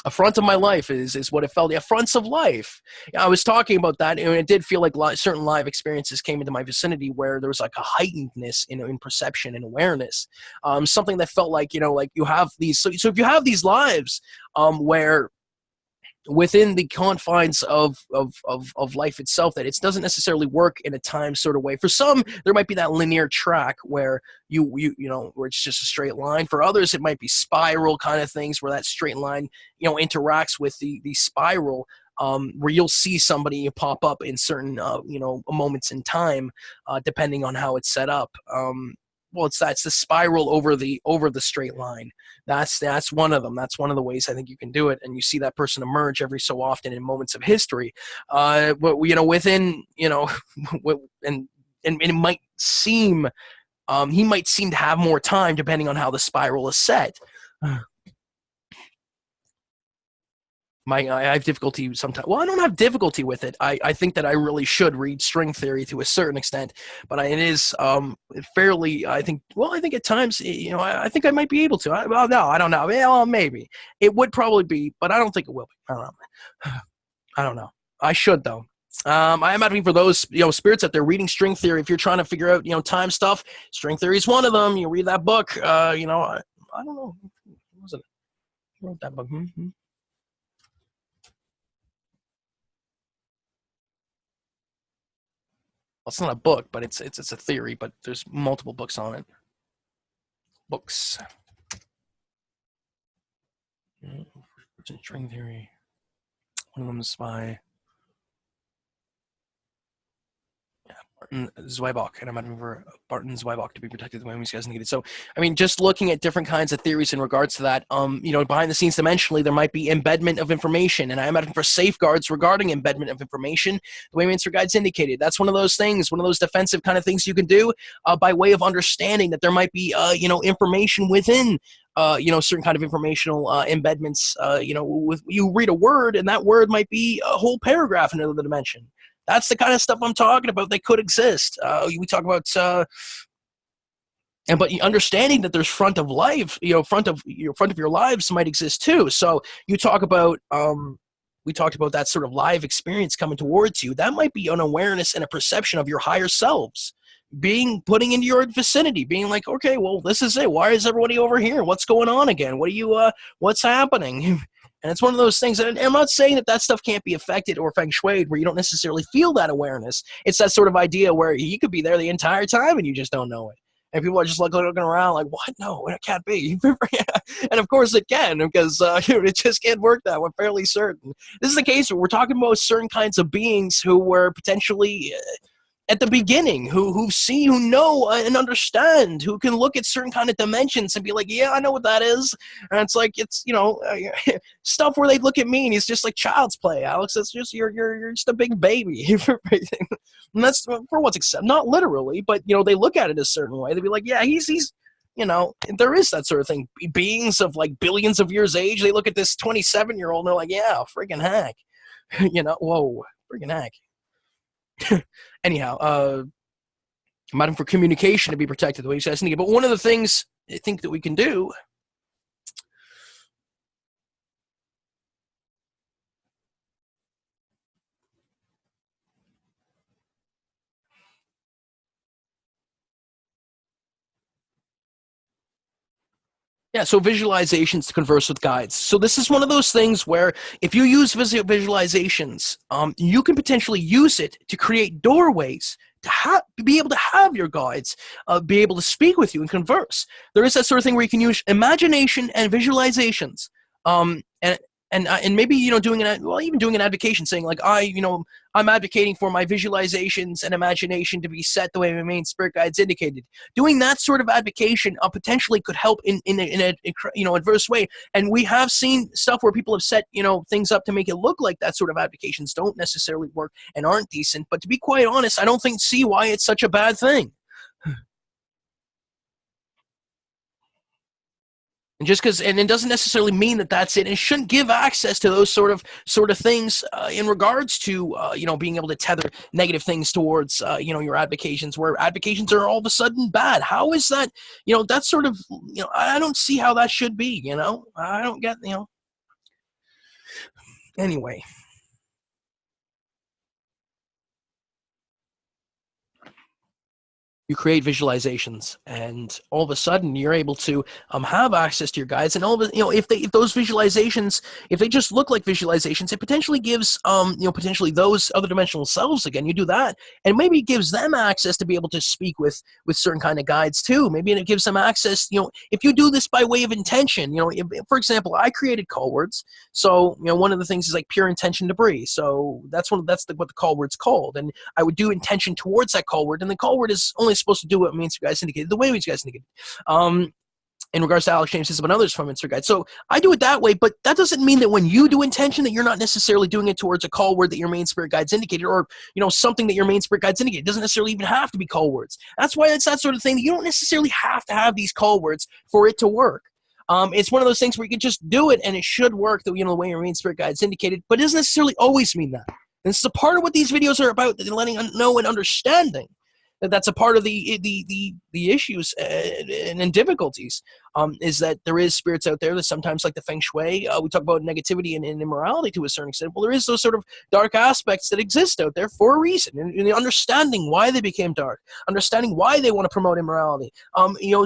Affront of my life is what it felt. The affronts of life. I was talking about that, and it did feel like certain live experiences came into my vicinity where there was like a heightenedness in perception and awareness. Something that felt like, like you have these. So if you have these lives where within the confines of life itself, that it doesn't necessarily work in a time sort of way. For some, there might be that linear track where where it's just a straight line. For others, it might be spiral kind of things where that straight line, interacts with the spiral, where you'll see somebody pop up in certain, moments in time, depending on how it's set up. Well, it's the spiral over the straight line. That's one of them. That's one of the ways I think you can do it, and you see that person emerge every so often in moments of history. But within and it might seem he might seem to have more time depending on how the spiral is set. I have difficulty sometimes. Well, I don't have difficulty with it. I think that I really should read string theory to a certain extent, but it is fairly. I think at times, I think I might be able to. No, I don't know. Well, maybe it would probably be, but I don't think it will be. I don't know. I don't know. I should though. I am advocating for those spirits out there reading string theory. If you're trying to figure out time stuff, string theory is one of them. You read that book. I don't know. What was it? I wrote that book. Mm-hmm. Well, it's not a book, but it's a theory, but there's multiple books on it. Books. String theory. One of them is by Barton Zweibach, and I'm advocating for Barton Zweibach to be protected the way these guys needed. So, I mean, just looking at different kinds of theories in regards to that, behind the scenes dimensionally, there might be embedment of information, and I'm advocating for safeguards regarding embedment of information, the way Mainstream Guides indicated. That's one of those things, one of those defensive kind of things you can do by way of understanding that there might be, information within certain kind of informational embedments. You read a word, and that word might be a whole paragraph in another dimension. That's the kind of stuff I'm talking about that could exist. We talk about, but understanding that there's front of life, front of your lives might exist too. So you talk about, we talked about that sort of live experience coming towards you. That might be an awareness and a perception of your higher selves putting into your vicinity, being like, okay, well, this is it. Why is everybody over here? What's going on again? What's happening? And it's one of those things, and I'm not saying that stuff can't be affected or feng shuied where you don't necessarily feel that awareness. It's that sort of idea where you could be there the entire time and you just don't know it. And people are just like looking around like, what? No, it can't be. And of course it can, because it just can't work that way. I'm fairly certain. This is the case where we're talking about certain kinds of beings who were potentially at the beginning, who see, who know and understand, who can look at certain kind of dimensions and be like, yeah, I know what that is. And it's like, it's, stuff where they look at me and he's just like child's play, Alex. That's just, you're just a big baby. And that's for what's accepted. Not literally, but, they look at it a certain way. They'd be like, yeah, he's there is that sort of thing. Beings of like billions of years age, they look at this 27-year-old and they're like, yeah, friggin' heck. Whoa, friggin' heck. Anyhow, I'm out for communication to be protected the way you guys need. But one of the things I think that we can do so visualizations to converse with guides. So this is one of those things where if you use visualizations, you can potentially use it to create doorways to be able to have your guides be able to speak with you and converse. There is that sort of thing where you can use imagination and visualizations, and maybe doing an advocation, saying like I'm advocating for my visualizations and imagination to be set the way my main spirit guides indicated. Doing that sort of advocation potentially could help in a adverse way. And we have seen stuff where people have set things up to make it look like that sort of advocations don't necessarily work and aren't decent. But to be quite honest, I don't see why it's such a bad thing. And just because, and it doesn't necessarily mean that that's it. It shouldn't give access to those sort of things in regards to being able to tether negative things towards your advocations, where advocations are all of a sudden bad. How is that? That's sort of I don't see how that should be. I don't get Anyway. You create visualizations, and all of a sudden you're able to have access to your guides. And all of if those visualizations, if they just look like visualizations, it potentially gives potentially those other dimensional selves again. You do that, and maybe it gives them access to be able to speak with certain kind of guides too. Maybe it gives them access. If you do this by way of intention, for example, I created call words. So one of the things is like pure intention to breathe. So that's what the call word's called, and I would do intention towards that call word, and the call word is only supposed to do what means you guys indicated, the way you guys indicated. In regards to Alex James Hislop and others from Insert Guide. So I do it that way, but that doesn't mean that when you do intention that you're not necessarily doing it towards a call word that your main spirit guides indicated, or something that your main spirit guides indicated. It doesn't necessarily even have to be call words. That's why it's that sort of thing that you don't necessarily have to have these call words for it to work. It's one of those things where you can just do it and it should work the way your main spirit guides indicated, but it doesn't necessarily always mean that. And this is a part of what these videos are about, letting know and understanding that's a part of the issues and difficulties, is that there is spirits out there that sometimes, like the feng shui, we talk about negativity and immorality to a certain extent. Well, there is those sort of dark aspects that exist out there for a reason, and understanding why they became dark, understanding why they want to promote immorality,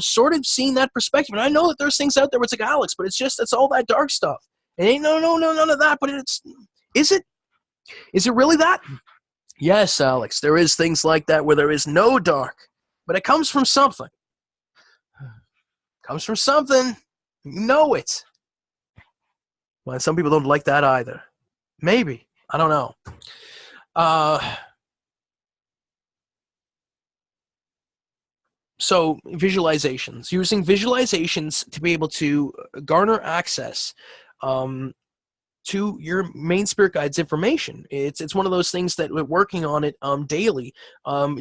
sort of seeing that perspective. And I know that there's things out there where it's like, Alex, but it's all that dark stuff. It ain't none of that, but is it really that? Yes, Alex, there is things like that where there is no dark, but it comes from something. It comes from something. You know it. Well, some people don't like that either. Maybe. I don't know. So visualizations. Using visualizations to be able to garner access to your main spirit guide's information. It's one of those things that we're working on it daily,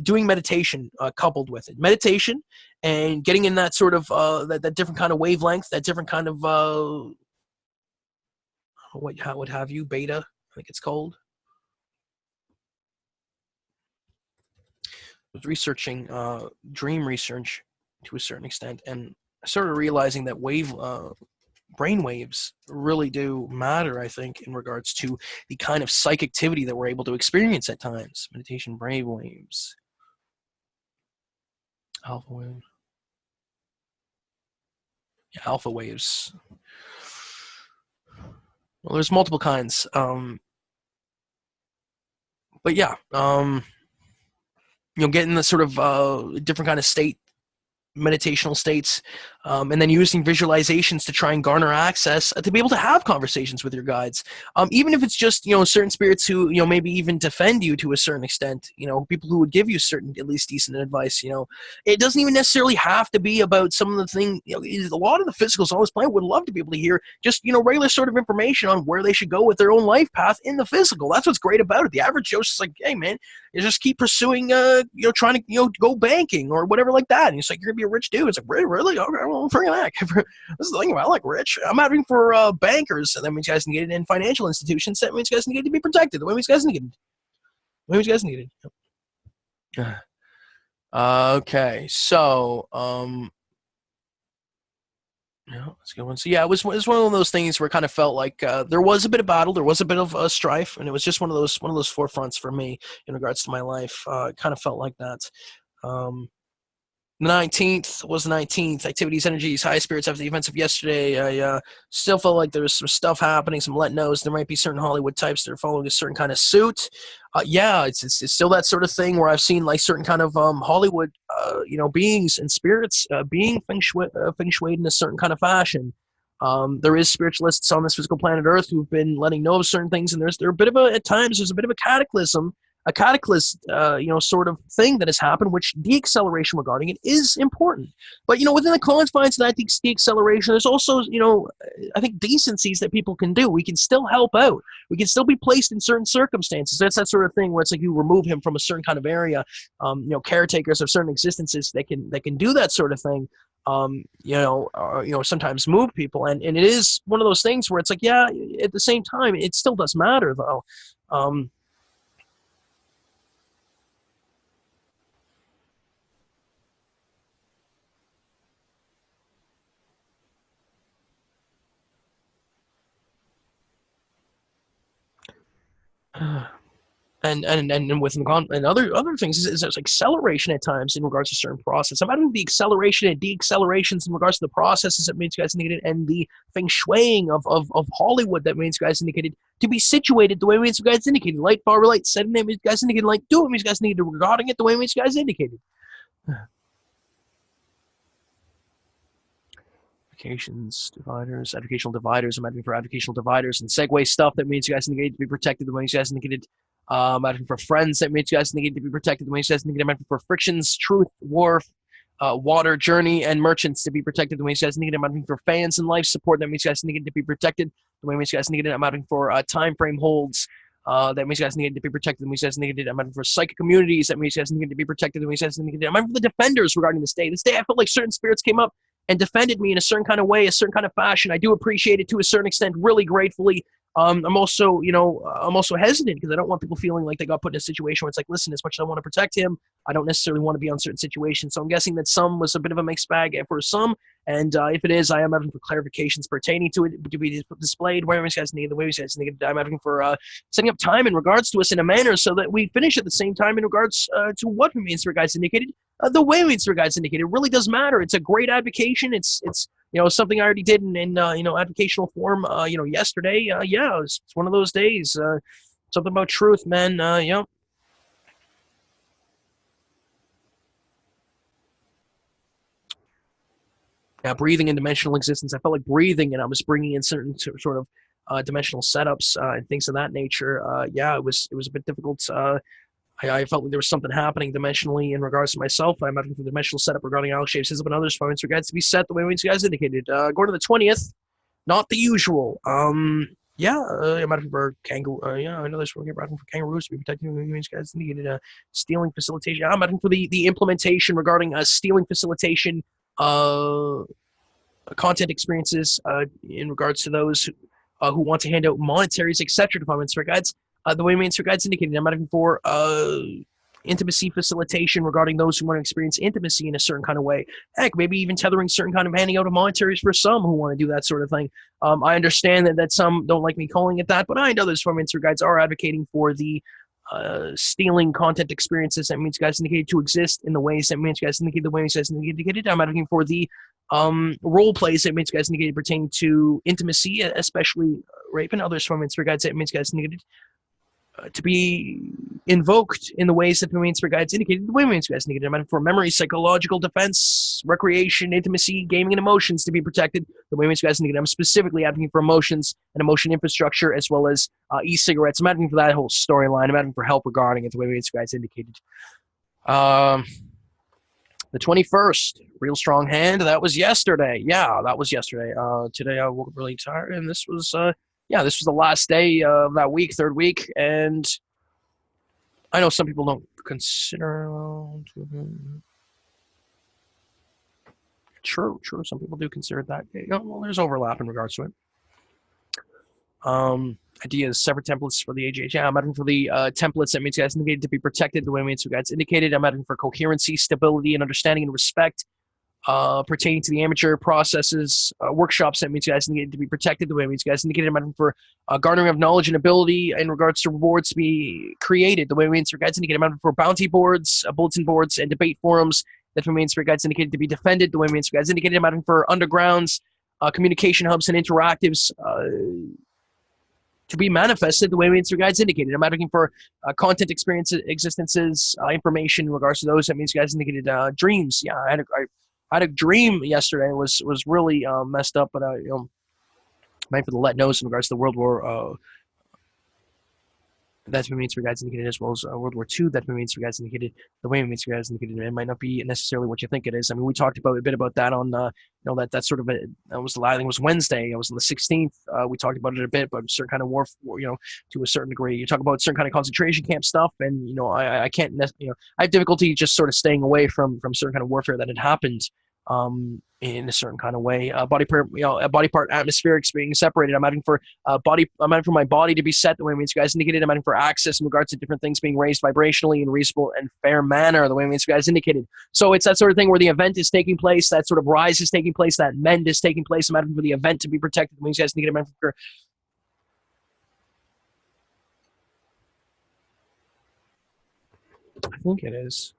doing meditation coupled with it. Meditation and getting in that sort of that different kind of wavelength, that different kind of how would have you, beta, I think it's called. I was researching dream research to a certain extent, and I started realizing that brainwaves really do matter, I think, in regards to the kind of psych activity that we're able to experience at times. Meditation brainwaves. Alpha waves. Yeah, alpha waves. Well, there's multiple kinds. But yeah, get in the sort of different kind of state, meditational states, and then using visualizations to try and garner access to be able to have conversations with your guides, even if it's just certain spirits who maybe even defend you to a certain extent, people who would give you certain at least decent advice. It doesn't even necessarily have to be about some of the thing. A lot of the physicals on this planet would love to be able to hear just regular sort of information on where they should go with their own life path in the physical. That's what's great about it. The average Joe's just like, hey man, you just keep pursuing trying to go banking or whatever like that, and it's like, you're gonna be a rich dude. It's like, really? Okay, well, freaking heck. This is the thing about, I like rich. I'm advocating for bankers. That means you guys need it. In financial institutions, that means you guys need to be protected. The way you guys need it. The way you guys need it. Okay, so that's a good one. So yeah, it was one of those things where it kind of felt like there was a bit of battle, there was a bit of strife, and it was just one of those forefronts for me in regards to my life. It kind of felt like that. The 19th was the 19th. Activities, energies, high spirits after the events of yesterday. I still felt like there was some stuff happening, some let knows. There might be certain Hollywood types that are following a certain kind of suit. Yeah, it's still that sort of thing where I've seen like certain kind of Hollywood, beings and spirits being feng shuied in a certain kind of fashion. There is spiritualists on this physical planet Earth who've been letting know of certain things, and there's a bit of at times there's a bit of a cataclysm, sort of thing that has happened, which deacceleration regarding it is important. But, within the confines of that deacceleration, there's also, I think decencies that people can do. We can still help out. We can still be placed in certain circumstances. That's that sort of thing where it's like you remove him from a certain kind of area. Caretakers of certain existences that can do that sort of thing. Sometimes move people, and it is one of those things where it's like, yeah, at the same time, it still does matter though. And within and other things is there's acceleration at times in regards to certain process. I'm adding the acceleration and deaccelerations in regards to the processes that means guys indicated, and the feng shuiing of Hollywood that means guys indicated to be situated the way means guys indicated. Light, far light, setting that means guys indicated. Like do it means guys indicated. Regarding it the way means guys indicated. Dividers, educational dividers. I'm adding for educational dividers and segue stuff that means you guys need to be protected the way you guys indicated. I'm adding for friends that means you guys need to be protected the way you guys indicated. I'm adding for frictions, truth, war, water, journey, and merchants to be protected the way you guys needed. I'm adding for fans and life support that means you guys needed to be protected the way you guys needed. I'm adding for time frame holds. That means you guys needed to be protected. That means you guys needed. I'm adding for psychic communities. That means you guys needed to be protected. That means you guys needed. I'm adding for the defenders regarding this day. This day, I felt like certain spirits came up and defended me in a certain kind of way, a certain kind of fashion. I do appreciate it to a certain extent, really gratefully. I'm also hesitant because I don't want people feeling like they got put in a situation where it's like, listen, as much as I want to protect him, I don't necessarily want to be on certain situations. So I'm guessing that some was a bit of a mixed bag for some. And if it is, I am asking for clarifications pertaining to it to be displayed. Where you guys need the way you guys need. I'm asking for setting up time in regards to us in a manner so that we finish at the same time in regards to what Mr. Guys indicated. The way Mr. Guys indicated really does matter. It's a great advocation. It's something I already did in advocational form. Yesterday. Yeah, it's one of those days. Something about truth, man. Breathing in dimensional existence. I felt like breathing, and I was bringing in certain sort of dimensional setups and things of that nature. It was a bit difficult. I felt like there was something happening dimensionally in regards to myself. I'm having the dimensional setup regarding Alex James Hislop and others. For regards to be set the way you guys indicated. Going to the 20th, not the usual. I'm asking for kangaroo. I know there's we're asking for kangaroos to be protecting you guys indicated. Stealing facilitation. I'm asking for the implementation regarding stealing facilitation. Content experiences in regards to those who want to hand out monetaries, etc. departments for guides. The way main guides indicated, I'm asking for intimacy facilitation regarding those who want to experience intimacy in a certain kind of way. Heck, maybe even tethering certain kind of handing out of monetaries for some who want to do that sort of thing. I understand that some don't like me calling it that, but I and others from Instagram guides are advocating for the stealing content experiences that means guys indicated to exist in the ways that means guys indicated the ways guys indicated. I'm advocating for the role plays that means guys indicated pertaining to intimacy, especially rape, and others from Instagram guides that means guys indicated to be invoked in the ways that the mainstream guides indicated, the way mainstream guides indicated. I'm for memory, psychological defense, recreation, intimacy, gaming, and emotions to be protected. The way mainstream guides indicated. I'm specifically advocating for emotions and emotion infrastructure, as well as e-cigarettes. I'm advocating for that whole storyline. I'm advocating for help regarding it, the way mainstream guides indicated. The 21st, real strong hand. That was yesterday. Yeah, that was yesterday. Today I woke up really tired, and this was this was the last day of that week, third week, and I know some people don't consider. True. Some people do consider that. Well, there's overlap in regards to it. Ideas, separate templates for the AJH. I'm advocating for the templates that means guys indicated to be protected the way means guys indicated. I'm advocating for coherency, stability, and understanding and respect. Pertaining to the amateur processes, workshops that means guys needed to be protected the way it means guys indicated. I'm for garnering of knowledge and ability in regards to rewards to be created the way it means for guides indicated. I'm for bounty boards, bulletin boards, and debate forums that means for guides indicated to be defended the way it means for guides indicated. I'm for undergrounds, communication hubs, and interactives to be manifested the way means for guides indicated. I'm advocating for content experiences, existences, information in regards to those that means guides indicated. Dreams. Yeah, I had a dream yesterday. It was really messed up, but might for the let knows in regards to the World War. That's what means for guides indicated, as well as World War II. That's what means for guides indicated. The way it means for guides indicated, it might not be necessarily what you think it is. I mean, we talked about a bit about that on that sort of that was I think it was Wednesday. It was on the 16th. We talked about it a bit, but certain kind of war, to a certain degree. You talk about certain kind of concentration camp stuff, and I can't I have difficulty just sort of staying away from certain kind of warfare that had happened. In a certain kind of way, body part atmospherics being separated. I'm adding for my body to be set the way it means guys indicated. I'm adding for access in regards to different things being raised vibrationally in reasonable and fair manner the way it means guys indicated. So it's that sort of thing where the event is taking place, that sort of rise is taking place, that mend is taking place. I'm adding for the event to be protected the way guys indicated. I'm adding for I think it is.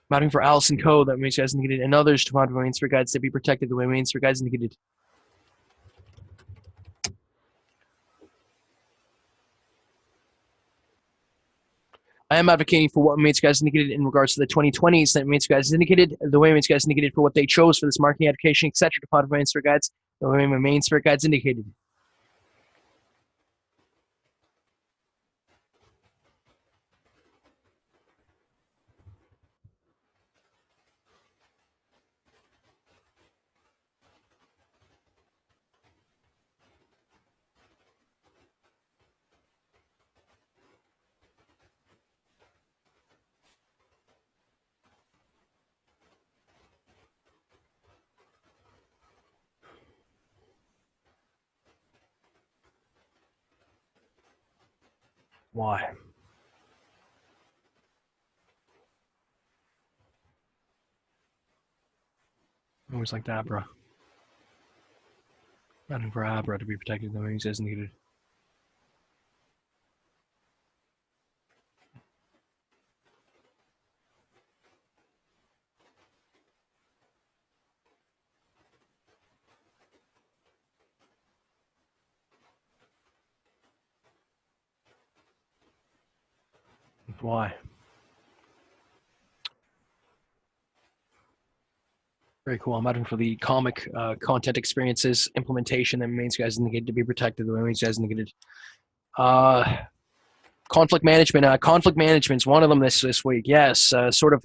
Mounting for Alice and Co. that means guys indicated, and others to find mainstream guides to be protected the way mainstream guides indicated. I am advocating for what mainstream guides indicated in regards to the 2020s that mainstream guides indicated, the way mainstream guides indicated for what they chose for this marketing education, etc. to find mainstream guides, the way mainstream guides indicated. Why? Always like that, bro. Nothing for Abra to be protected the way he says needed. Why? Very cool. I'm advocating for the comic content experiences implementation that means guys indicated to be protected the way means guys indicated. Conflict management. Conflict management is one of them this week. Yes, sort of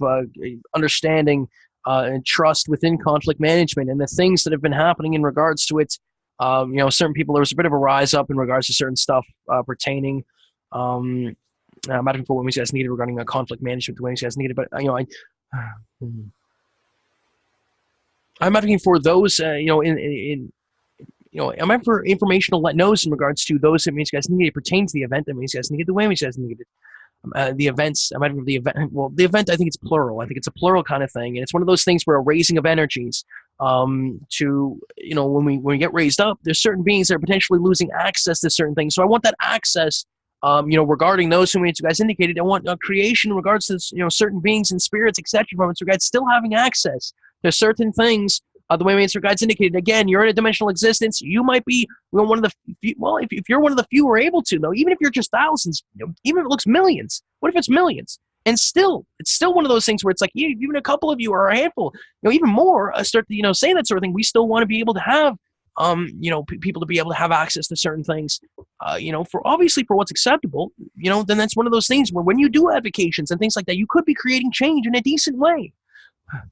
understanding and trust within conflict management and the things that have been happening in regards to it. Certain people, there was a bit of a rise up in regards to certain stuff pertaining. I'm advocating for what means guys needed regarding conflict management the way guys needed, but I'm advocating for those, in I'm meant for informational let knows in regards to those that means guys need to pertain to the event. That means guys need the way means guys need the events. I might have the event. Well, the event. I think it's plural. I think it's a plural kind of thing, and it's one of those things where a raising of energies. To when we get raised up, there's certain beings that are potentially losing access to certain things. So I want that access. Regarding those whom you guys indicated, I want creation in regards to certain beings and spirits, etc. So guys still having access to certain things. The way Master Guides indicated, again, you're in a dimensional existence. You might be one of the few, well, if you're one of the few who are able to, though, even if you're just thousands, even if it looks millions, what if it's millions? And still, it's still one of those things where it's like, even a couple of you or a handful, even more, start to, say that sort of thing. We still want to be able to have, people to be able to have access to certain things, for obviously for what's acceptable, then that's one of those things where when you do advocations and things like that, you could be creating change in a decent way.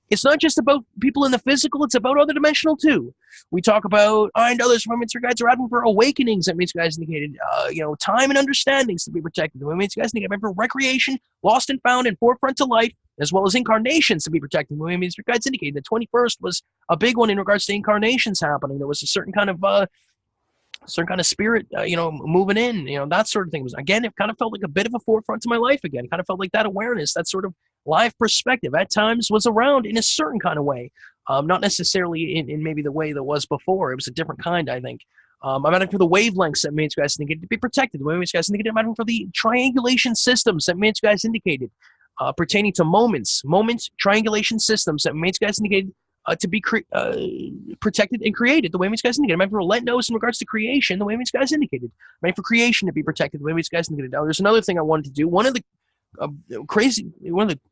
It's not just about people in the physical, it's about other dimensional too. We talk about, and others, Master Guides are advocating for awakenings, that means guys indicated, time and understandings to be protected. The Master Guides indicated for recreation, lost and found, and forefront to life, as well as incarnations to be protected. The Master Guides indicated the 21st was a big one in regards to incarnations happening. There was a certain kind of spirit, moving in, that sort of thing. Again, it kind of felt like a bit of a forefront to my life again. It kind of felt like that awareness, that sort of live perspective at times was around in a certain kind of way. Not necessarily in maybe the way that was before. It was a different kind, I think. I'm adding for the wavelengths that Master Guides indicated to be protected. The way Master Guides indicated, I'm adding for the triangulation systems that Master Guides indicated pertaining to moments, triangulation systems that Master Guides indicated to be protected and created the way Master Guides indicated. I'm for let knows in regards to creation the way Master Guides indicated. I'm for creation to be protected the way Master Guides indicated. Now, there's another thing I wanted to do. One of the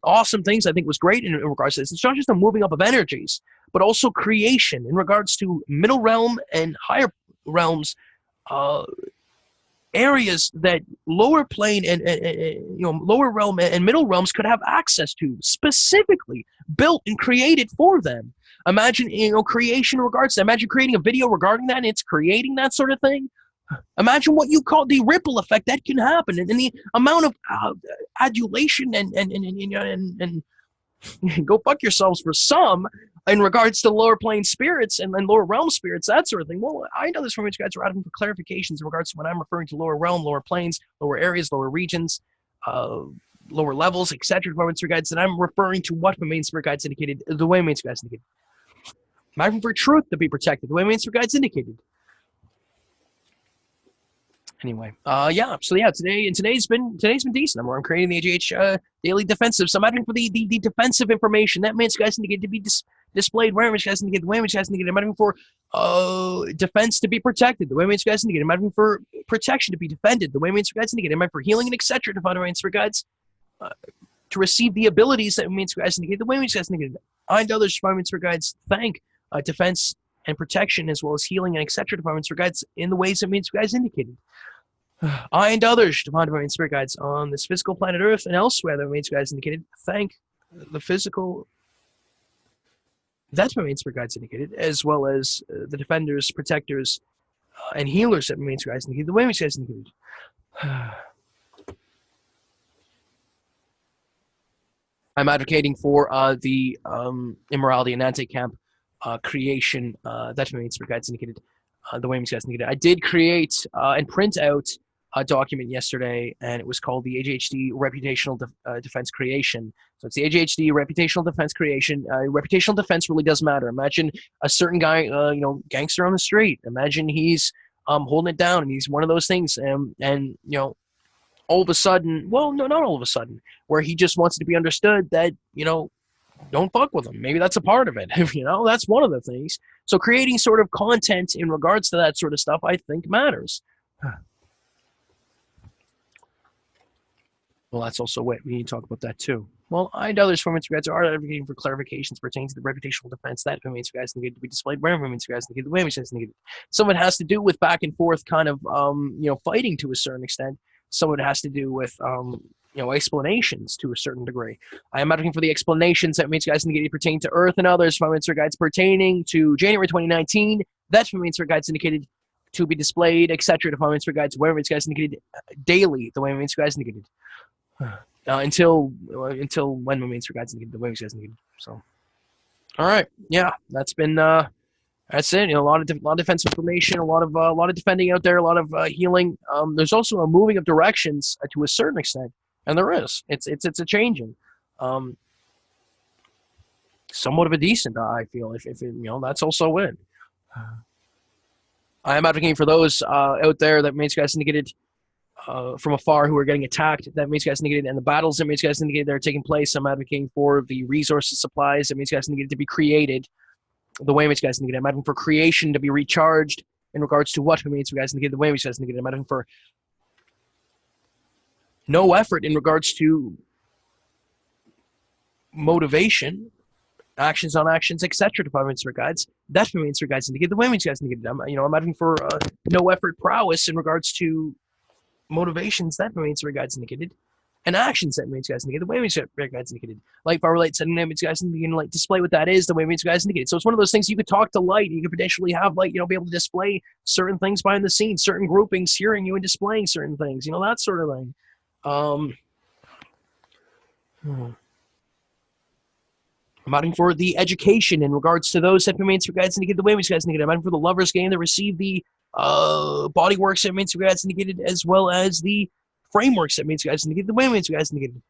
awesome things I think was great in regards to this. It's not just the moving up of energies, but also creation in regards to middle realm and higher realms, areas that lower plane and lower realm and middle realms could have access to, specifically built and created for them. Imagine creation in regards to that. Imagine creating a video regarding that and it's creating that sort of thing. Imagine what you call the ripple effect that can happen, and the amount of adulation and go fuck yourselves for some in regards to lower plane spirits and lower realm spirits, that sort of thing. Well, I know this from which guys are asking for clarifications in regards to when I'm referring to lower realm, lower planes, lower areas, lower regions, lower levels, etc. For guides, and I'm referring to what the main spirit guides indicated, the way main spirit guides indicated. I'm asking for truth to be protected, the way main spirit guides indicated. Anyway, today's been decent. I'm creating the AJH Daily Defensives. So I'm adding for the defensive information that means guys need to be displayed. Where guys need to get the way guys need to get. I'm adding for defense to be protected. The way guys need to get. I'm adding for protection to be defended. The way guys need to get. I'm adding for healing and etc. to find ways for guides to receive the abilities that means guys need to get. The way guys need to get. And others departments for guides thank defense and protection as well as healing and etc. departments for guides in the ways that means guys indicated. I and others, divine spirit guides on this physical planet Earth and elsewhere that remains guides indicated, thank the physical, that's what remains spirit guides indicated, as well as the defenders, protectors, and healers that remains guides indicated, the way remains guides indicated. I'm advocating for the immorality and anti-camp creation that remains spirit guides indicated, the way remains guides indicated. I did create and print out a document yesterday, and it was called the AJHD Reputational Defense Creation. So it's the AJHD Reputational Defense Creation. Reputational defense really does matter. Imagine a certain guy, gangster on the street. Imagine he's holding it down, and he's one of those things, and all of a sudden, well, no, not all of a sudden, where he just wants to be understood that, don't fuck with him. Maybe that's a part of it. That's one of the things. So creating sort of content in regards to that sort of stuff, I think matters. Well, that's also what we need to talk about that too. Well, I and others from regards are advocating for clarifications pertaining to the reputational defense that remains for guys needed to be displayed, where remains for guys needed, the way guys needed. Some of it has to do with back and forth kind of fighting to a certain extent. Some of it has to do with explanations to a certain degree. I am advocating for the explanations that remains guys needed pertaining to Earth and others from guides pertaining to January 2019. That remains for guides indicated to be displayed, etc. Departments for guides, where remains guys indicated daily, the way remains guys indicated. Until when remains for guides needed, the way guys needed. So, all right, yeah, that's been That's it. You know, a lot of defensive information, a lot of defending out there, a lot of healing. There's also a moving of directions to a certain extent, and there is. It's a changing. Somewhat of a decent, I feel. If you know, that's also it. I am advocating for those out there that Mates guys indicated from afar who are getting attacked. That Mates guys indicated, and the battles that Mates guys indicated that are taking place. I'm advocating for the resources, supplies that Mates guys indicated to be created. The way Mates guys indicated. I'm advocating for creation to be recharged in regards to what Mates guys indicated. The way Mates guys indicated. I'm advocating for no effort in regards to motivation, actions on actions, etc. Departments for guides. That's the Mates guys indicated. The way Mates guys indicated. I'm advocating for no effort prowess in regards to motivations that Mates guides indicated. And actions that Mates guys indicated, the way Mates guys indicated. Light far relate setting Mates guys indicated, like display what that is, the way Mates guys indicated. So it's one of those things you could talk to light, you could potentially have like, be able to display certain things behind the scenes, certain groupings hearing you and displaying certain things, that sort of thing. I'm adding for the education in regards to those that Mates guides indicated, the way Mates guys indicated. I'm adding for the lovers game that receive the bodyworks that Mates guides indicated, as well as the frameworks that Mates guys indicated, the way Mates guys indicated.